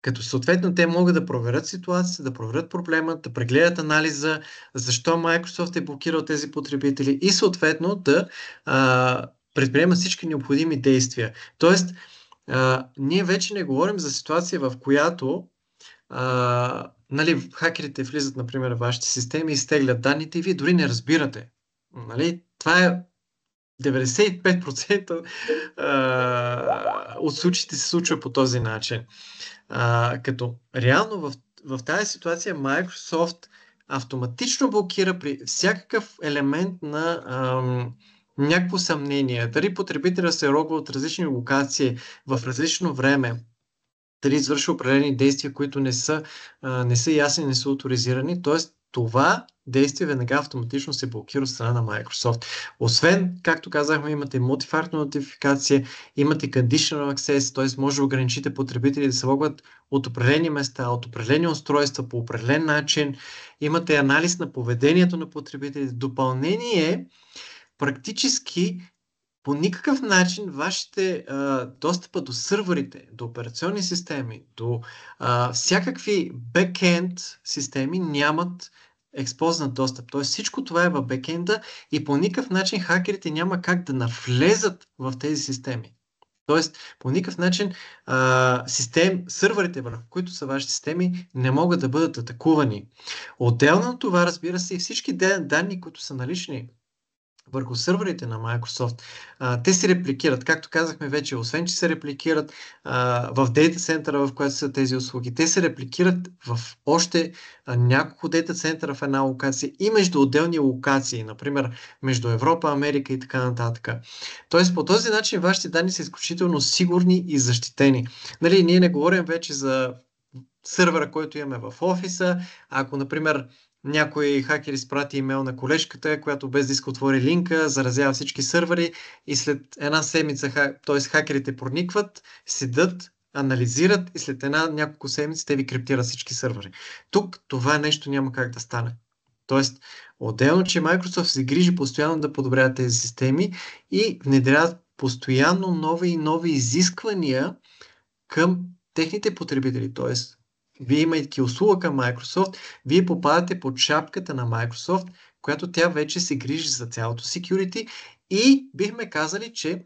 Като съответно те могат да проверят ситуацията, да проверят проблема, да прегледат анализа, защо Microsoft е блокирал тези потребители и съответно да предприема всички необходими действия. Тоест, ние вече не говорим за ситуация, в която нали, хакерите влизат, например, в вашите системи, изтеглят данните и вие дори не разбирате. Нали? Това е 95% от случаите се случва по този начин. Като реално в тази ситуация Microsoft автоматично блокира при всякакъв елемент на някакво съмнение. Дали потребителя се рогва от различни локации в различно време, дали извършва определени действия, които не са ясни, не са авторизирани. Т.е. това действие веднага автоматично се блокира от страна на Microsoft. Освен, както казахме, имате мултифакторна нотификация, имате conditional access, т.е. може да ограничите потребители да се логват от определени места, от определени устройства по определен начин. Имате анализ на поведението на потребителите. Допълнение, практически по никакъв начин вашите достъпа до сървърите, до операционни системи, до всякакви бекенд системи нямат експознат достъп. Тоест всичко това е в бекенда и по никакъв начин хакерите няма как да навлезат в тези системи. Тоест по никакъв начин сървърите, върху които са ваши системи, не могат да бъдат атакувани. Отделно от това, разбира се, и всички данни, които са налични върху сървърите на Microsoft, те се репликират. Както казахме вече, освен че се репликират в дейта центъра, в който са тези услуги, те се репликират в още няколко дейта центъра в една локация и между отделни локации, например между Европа, Америка и така нататък. Тоест по този начин вашите данни са изключително сигурни и защитени. Нали, ние не говорим вече за сървъра, който имаме в офиса. Ако, например, някой хакер изпрати имейл на колежката, която без да иска отвори линка, заразява всички сървъри и след една седмица, т.е. хакерите проникват, седат, анализират и след няколко седмици те ви криптират всички сървъри. Тук това нещо няма как да стане. Тоест, отделно, че Microsoft се грижи постоянно да подобряват тези системи и внедряват постоянно нови и нови изисквания към техните потребители. Тоест, вие имайки услуга към Microsoft, вие попадате под шапката на Microsoft, която тя вече се грижи за цялото security и бихме казали, че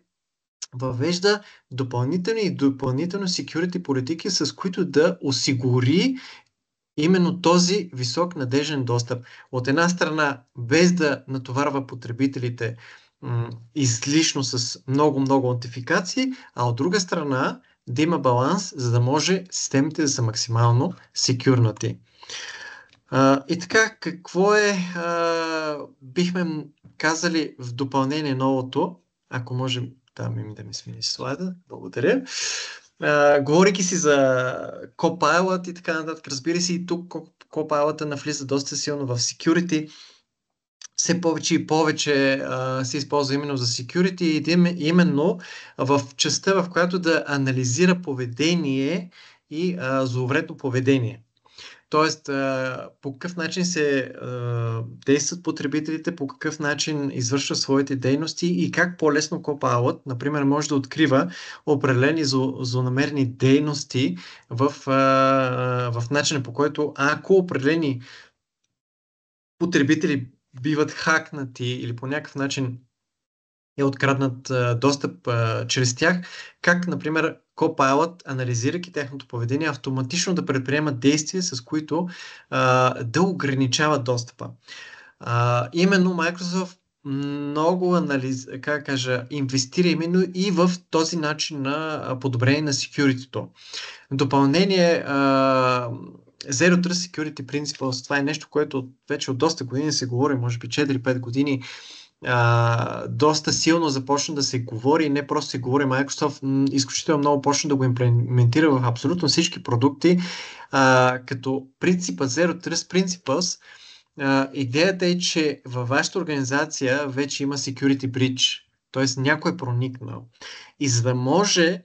въвежда допълнителни security политики, с които да осигури именно този висок надежден достъп. От една страна, без да натоварва потребителите излишно с много аутентификации, а от друга страна да има баланс, за да може системите да са максимално секюрнати. И така, какво бихме казали в допълнение новото, ако можем да ми смени слайда, благодаря. Говорейки си за Copilot и така нататък, разбира се, и тук Copilot навлиза доста силно в security. Все повече и повече се използва именно за security и именно в частта, в която да анализира поведение и зловредно поведение. Тоест, по какъв начин се действат потребителите, по какъв начин извършват своите дейности и как по-лесно Copilot, например, може да открива определени злонамерени дейности в начина, по който ако определени потребители биват хакнати или по някакъв начин е откраднат достъп чрез тях, как, например, Copilot, анализирайки тяхното поведение, автоматично да предприема действия, с които да ограничават достъпа. Именно Microsoft много инвестира именно и в този начин на подобрение на security-то. В допълнение, Zero Trust Security Principles, това е нещо, което вече от доста години се говори, може би 4-5 години, доста силно започна да се говори, не просто се говори, Microsoft изключително много почна да го имплементира в абсолютно всички продукти, като принципа Zero Trust Principles. Идеята е, че във вашата организация вече има security breach, т.е. някой е проникнал. И за да може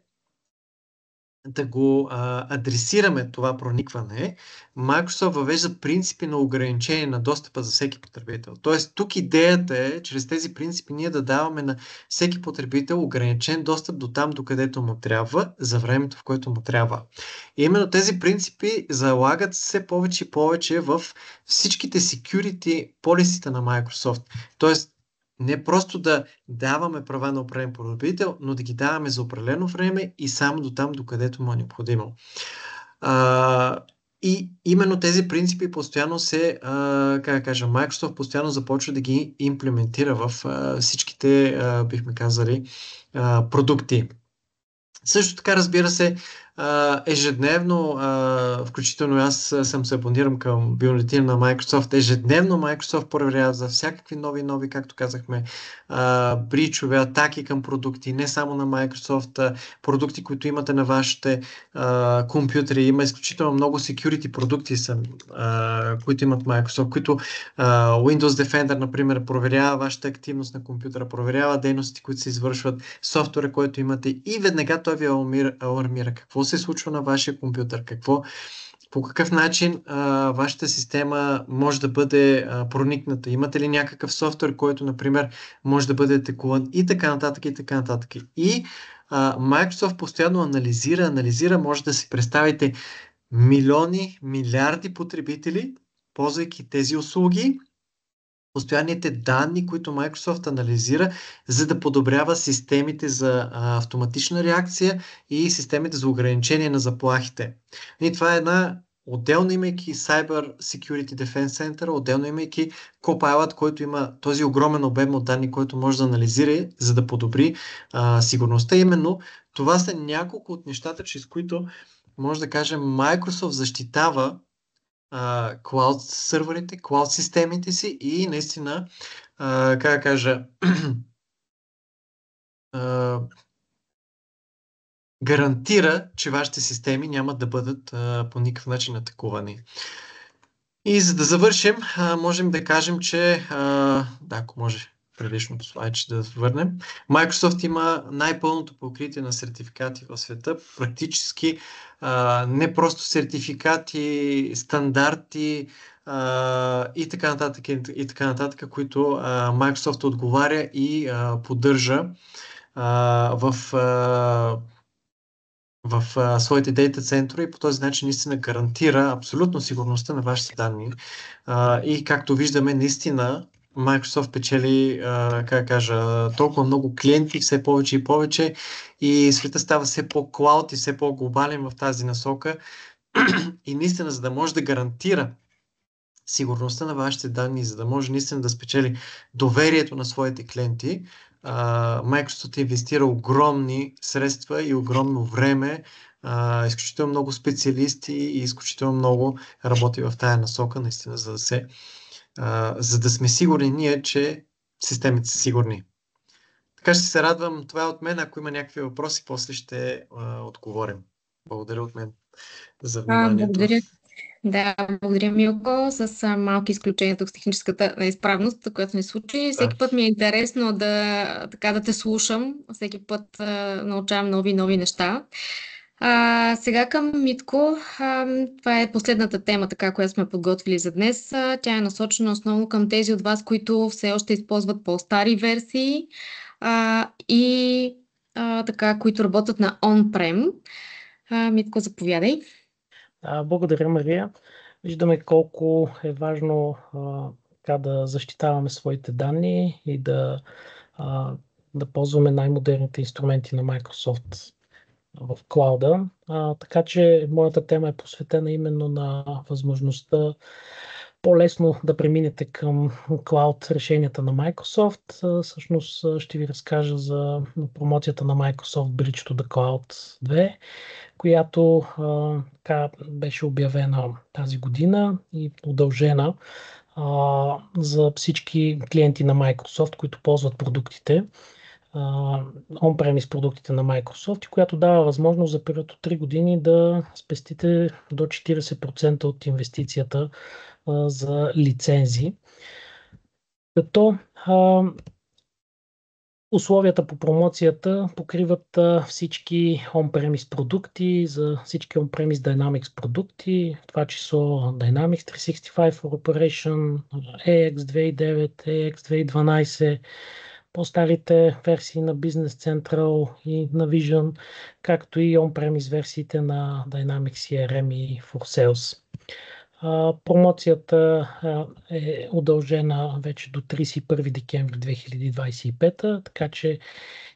да го адресираме това проникване, Microsoft въвежда принципи на ограничение на достъпа за всеки потребител. Тоест, тук идеята е, чрез тези принципи ние да даваме на всеки потребител ограничен достъп до там, докъдето му трябва, за времето, в което му трябва. И именно тези принципи залагат все повече и повече в всичките security полисите на Microsoft. Тоест, не просто да даваме права на определен потребител, но да ги даваме за определено време и само до там, докъдето му е необходимо. И именно тези принципи постоянно Microsoft постоянно започва да ги имплементира в всичките, бихме казали, продукти. Също така, разбира се, ежедневно, включително аз съм се абонирам към бюлетина на Microsoft, ежедневно Microsoft проверява за всякакви нови, както казахме, бричове, атаки към продукти, не само на Microsoft, продукти, които имате на вашите компютри. Има изключително много security продукти, които имат Microsoft, които Windows Defender, например, проверява вашата активност на компютъра, проверява дейностите, които се извършват, софтуера, който имате и веднага той ви алармира какво се случва на вашия компютър, по какъв начин вашата система може да бъде проникната. Имате ли някакъв софтуер, който, например, може да бъде атакуван и така нататък, и така нататък. И Microsoft постоянно анализира, може да си представите милиони, милиарди потребители, ползвайки тези услуги, постоянните данни, които Microsoft анализира, за да подобрява системите за автоматична реакция и системите за ограничение на заплахите. И това е една отделно имайки Cyber Security Defense Center, отделно имайки Copilot, който има този огромен обем от данни, който може да анализира, за да подобри сигурността. Именно това са няколко от нещата, чрез които може да кажем Microsoft защитава клауд сървърите, клауд системите си и наистина, гарантира, че вашите системи няма да бъдат по никакъв начин атакувани. И за да завършим, можем да кажем, че ако може предишното слайд ще да върнем. Microsoft има най-пълното покритие на сертификати в света. Практически не просто сертификати, стандарти и така нататък, които Microsoft отговаря и поддържа в своите дейта центрове и по този начин наистина гарантира абсолютно сигурността на вашите данни. И както виждаме, наистина Microsoft печели, толкова много клиенти, все повече и повече, и света става все по-клауд и все по-глобален в тази насока. И наистина, за да може да гарантира сигурността на вашите данни, за да може наистина да спечели доверието на своите клиенти, Microsoft инвестира огромни средства и огромно време, изключително много специалисти и изключително много работи в тая насока, наистина, за да сме сигурни ние, че системите са сигурни. Така ще се радвам. Това е от мен. Ако има някакви въпроси, после ще отговорим. Благодаря от мен за вниманието. Благодаря. Да, благодаря, Милко. С малки изключения тук с техническата неизправност, която ни случи. Всеки път ми е интересно да те слушам. Всеки път научавам нови неща. Сега към Митко. Това е последната тема, която сме подготвили за днес. Тя е насочена основно към тези от вас, които все още използват по-стари версии и които работят на on-prem. Митко, заповядай. Благодаря, Мария. Виждаме колко е важно да защитаваме своите данни и да ползваме най-модерните инструменти на Microsoft в клауда. Така че моята тема е посветена именно на възможността по-лесно да преминете към клауд решенията на Microsoft. Всъщност ще ви разкажа за промоцията на Microsoft Bridge to the Cloud 2, която беше обявена тази година и удължена за всички клиенти на Microsoft, които ползват продуктите, on-premise продуктите на Microsoft, и която дава възможност за период от 3 години да спестите до 40% от инвестицията за лицензи. Като условията по промоцията покриват всички on-premise продукти, за всички on-premise Dynamics продукти, в това число Dynamics 365 for Operation, AX 2009, AX 2012, по-старите версии на Business Central и на Vision, както и on-premise версиите на Dynamics CRM и For Sales. Промоцията е удължена вече до 31 декември 2025, така че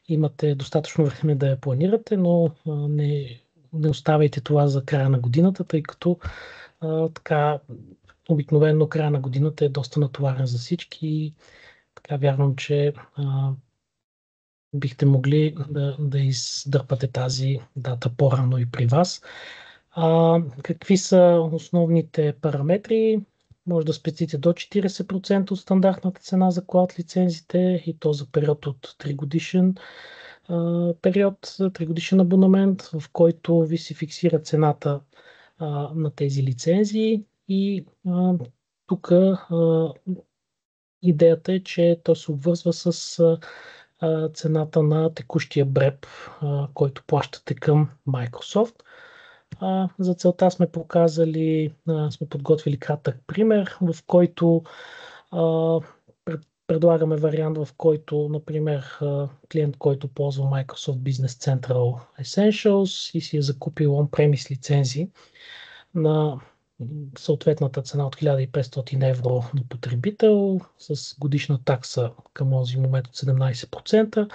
имате достатъчно време да я планирате, но не оставяйте това за края на годината, тъй като обикновено края на годината е доста натоварен за всички и вярвам, че бихте могли да издърпате тази дата по-рано и при вас. Какви са основните параметри? Може да спестите до 40% от стандартната цена за клауд лицензите, и то за период от 3 годишен период, 3 годишен абонамент, в който ви се фиксира цената на тези лицензии. И тук идеята е, че то се обвързва с цената на текущия бреп, който плащате към Microsoft. За целта сме подготвили кратък пример, в който предлагаме вариант, в който, например, клиент, който ползва Microsoft Business Central Essentials и си е закупил on-premise лицензи на съответната цена от 1500 евро на потребител с годишна такса към този момент от 17%.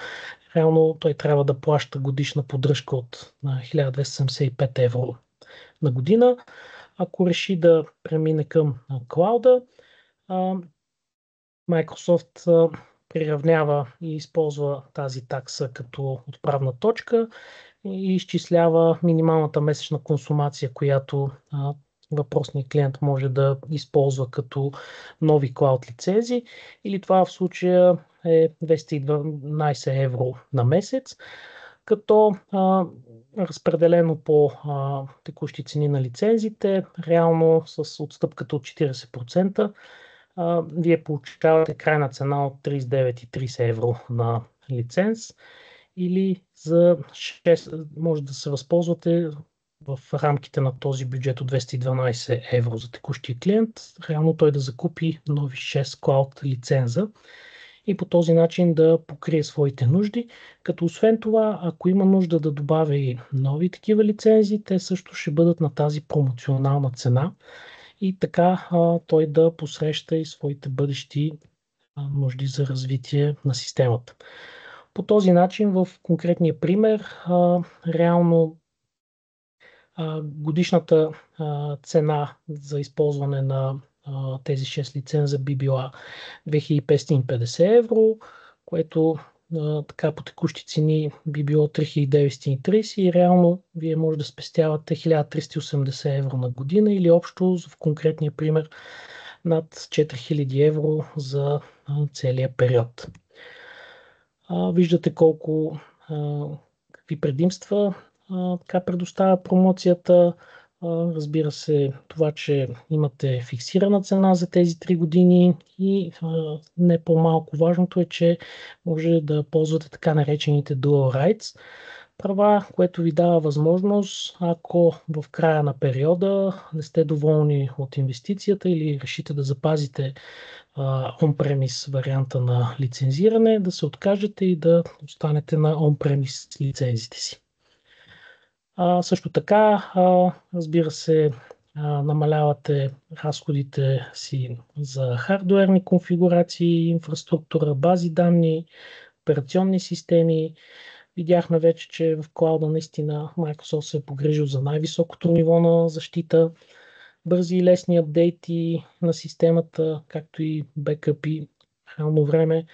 Реално той трябва да плаща годишна поддръжка от 1275 евро на година. Ако реши да премине към клауда, Microsoft приравнява и използва тази такса като отправна точка и изчислява минималната месечна консумация, която въпросният клиент може да използва като нови клауд лицензи, или това в случая е 212 евро на месец, като разпределено по текущи цени на лицензите, реално с отстъпката от 40%, вие получавате крайна цена от 39,30 евро на лиценз, или за 6 може да се възползвате в рамките на този бюджет от 212 евро за текущия клиент, реално той да закупи нови 6 Cloud лиценза и по този начин да покрие своите нужди, като освен това, ако има нужда да добавя и нови такива лицензии, те също ще бъдат на тази промоционална цена и така той да посреща и своите бъдещи нужди за развитие на системата. По този начин в конкретния пример реално годишната цена за използване на тези 6 лиценза би била 2550 евро, което така по текущи цени би било 3930 и реално вие може да спестявате 1380 евро на година или общо в конкретния пример над 4000 евро за целия период. Виждате какви предимства така предоставя промоцията. Разбира се, това, че имате фиксирана цена за тези 3 години и не по-малко важното е, че може да ползвате така наречените Dual Rights права, което ви дава възможност, ако в края на периода не сте доволни от инвестицията или решите да запазите on-premise варианта на лицензиране, да се откажете и да останете на on-premise лицензите си. Също така, разбира се, намалявате разходите си за хардуерни конфигурации, инфраструктура, бази данни, операционни системи. Видяхме вече, че в клауда наистина Microsoft се е погрижил за най-високото ниво на защита, бързи и лесни апдейти на системата, както и бекъпи в реално време.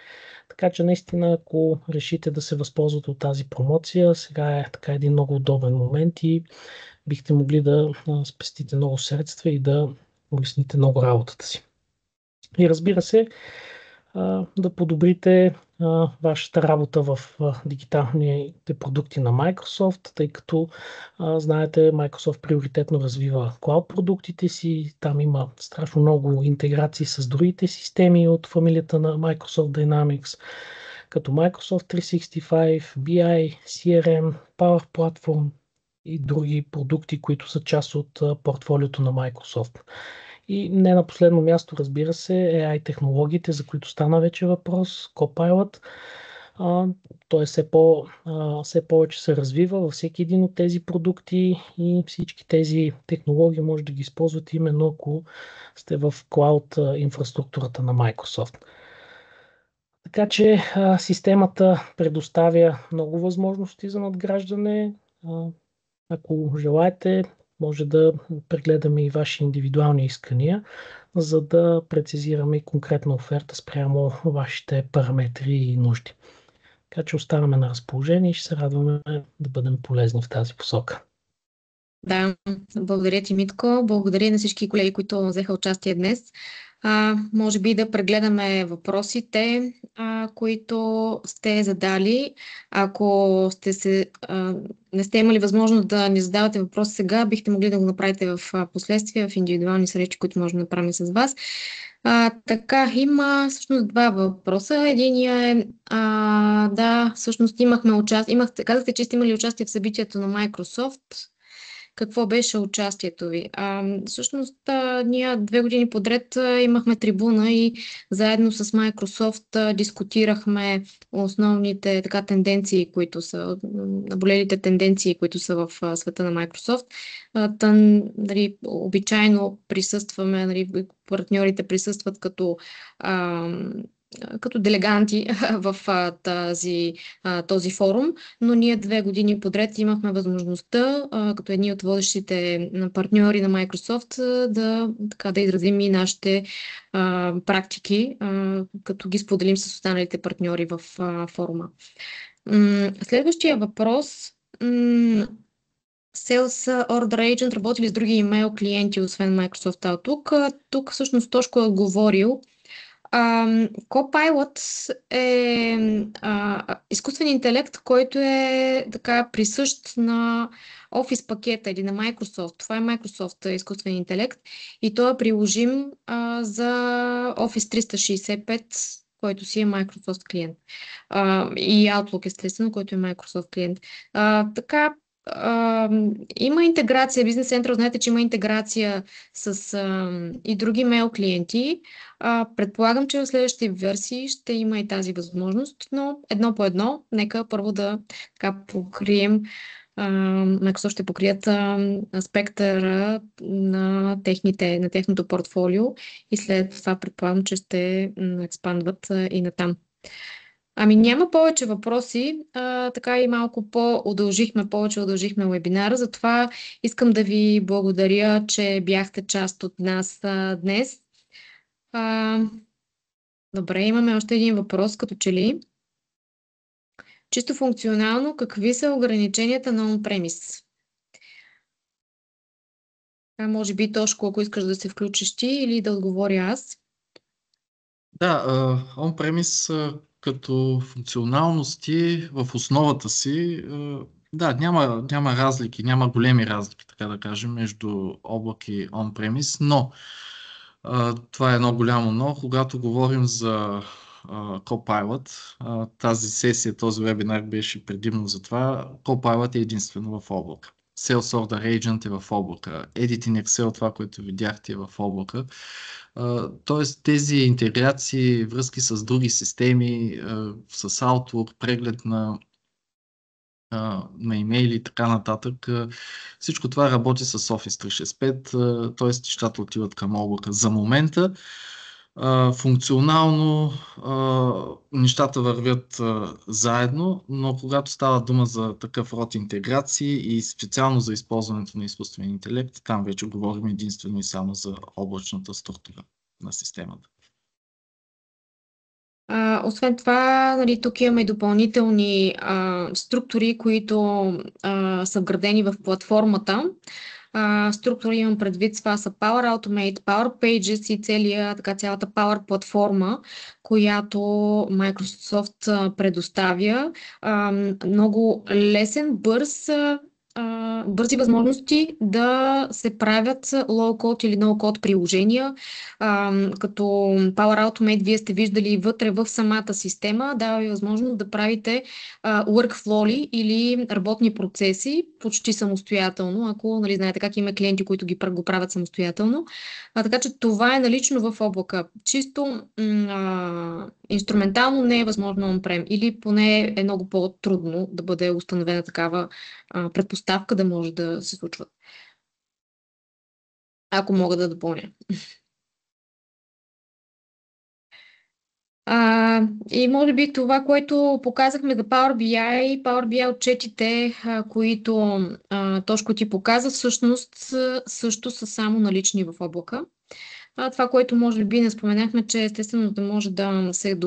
Така че наистина, ако решите да се възползвате от тази промоция, сега е така един много удобен момент и бихте могли да спестите много средства и да улесните много работата си. И разбира се, да подобрите вашата работа в дигиталните продукти на Microsoft, тъй като знаете, Microsoft приоритетно развива клауд продуктите си. Там има страшно много интеграции с другите системи от фамилията на Microsoft Dynamics, като Microsoft 365, BI, CRM, Power Platform и други продукти, които са част от портфолиото на Microsoft. И не на последно място, разбира се, AI технологиите, за които стана вече въпрос, Copilot. Той все повече се развива във всеки един от тези продукти и всички тези технологии може да ги използвате именно ако сте в клауд инфраструктурата на Microsoft. Така че системата предоставя много възможности за надграждане. Ако желаете, може да прегледаме и ваши индивидуални искания, за да прецизираме и конкретна оферта спрямо вашите параметри и нужди. Така че оставаме на разположение и ще се радваме да бъдем полезни в тази посока. Да, благодаря ти, Митко. Благодаря на всички колеги, които взеха участие днес. Може би да прегледаме въпросите, които сте задали. Ако не сте имали възможност да ни задавате въпрос сега, бихте могли да го направите в последствие, в индивидуални срещи, които можем да направим с вас. Така, има всъщност два въпроса. Единия е, да, всъщност имахме участие. Казахте, че сте имали участие в събитието на Microsoft. Какво беше участието ви? Всъщност, ние 2 години подред имахме трибуна и заедно с Microsoft дискутирахме основните тенденции, които са, наболелите тенденции, които са в света на Microsoft. Обичайно присъстваме, партньорите присъстват като делеганти в този форум, но ние 2 години подред имахме възможността, като едни от водещите партньори на Microsoft, да изразим и нашите практики, като ги споделим с останалите партньори в форума. Следващия въпрос. Sales Order Agent работи ли с други имейл клиенти, освен Microsoft Outlook? Тук всъщност Тошко е отговорил. Copilot е изкуствен интелект, който е така присъщ на Office пакета или на Microsoft. Това е Microsoft изкуствен интелект и той е приложим за Office 365, който си е Microsoft клиент. И Outlook, естествено, който е Microsoft клиент. Така, има интеграция, Business Central, знаете, че има интеграция с и други мейл клиенти. Предполагам, че в следващите версии ще има и тази възможност, но едно по едно, нека първо да така покрием, Microsoft ще покрият спектъра на техното портфолио и след това предполагам, че ще експандват и натам. Ами няма повече въпроси, така и малко повече удължихме вебинара, затова искам да ви благодаря, че бяхте част от нас днес. Добре, имаме още един въпрос, като че ли. Чисто функционално, какви са ограниченията на on-premise? Може би, Тошко, ако искаш да се включиш ти или да отговоря аз. Да, on-premise като функционалности в основата си, да, няма разлики, няма големи разлики, така да кажем, между облак и on-premise, но това е едно голямо но. Когато говорим за Copilot, тази сесия, този вебинар беше предимно за това. Copilot е единствено в облака. Sales Order Agent е в облака. Editing Excel, това, което видяхте, е в облака. Тоест тези интеграции, връзки с други системи, с Outlook, преглед на имейли и така нататък. Всичко това работи с Office 365, т.е. нещата отиват към облака. За момента функционално нещата вървят заедно, но когато става дума за такъв род интеграции и специално за използването на изкуствен интелект, там вече говорим единствено и само за облачната структура на системата. Освен това, нали, тук имаме и допълнителни структури, които са вградени в платформата. Структури имам предвид, това са Power Automate, Power Pages и цялата Power платформа, която Microsoft предоставя. Много лесен, бързи възможности да се правят low-code или no-code приложения. Като Power Automate, вие сте виждали вътре в самата система, дава ви възможност да правите workflow или работни процеси почти самостоятелно, ако нали, знаете как има клиенти, които го правят самостоятелно. Така че това е налично в облака. Чисто инструментално не е възможно on-prem или поне е много по-трудно да бъде установена такава предпоставка да може да се случват. Ако мога да допълня. И може би това, което показахме за Power BI отчетите, които Тошко ти показа, всъщност също са само налични в облака. Това, което може би не споменахме, че естествено да може да се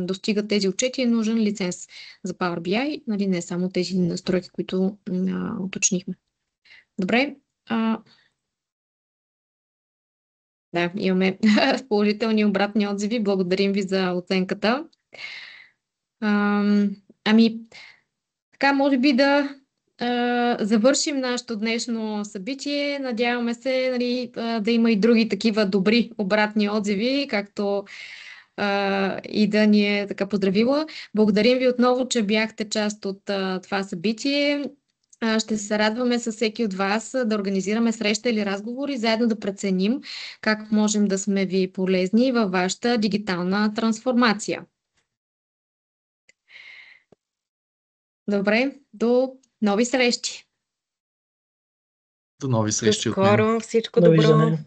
достигат тези отчети, е нужен лиценз за Power BI, нали, не само тези настройки, които уточнихме. Добре. Да, имаме положителни обратни отзиви. Благодарим ви за оценката. Така, може би да завършим нашето днешно събитие. Надяваме се нали, да има и други такива добри обратни отзиви, както и да ни е така поздравила. Благодарим ви отново, че бяхте част от това събитие. Ще се радваме с всеки от вас да организираме среща или разговор и заедно да преценим как можем да сме ви полезни във вашата дигитална трансформация. Добре, до нови срещи! До нови срещи До скоро, всичко Довиждане. добро!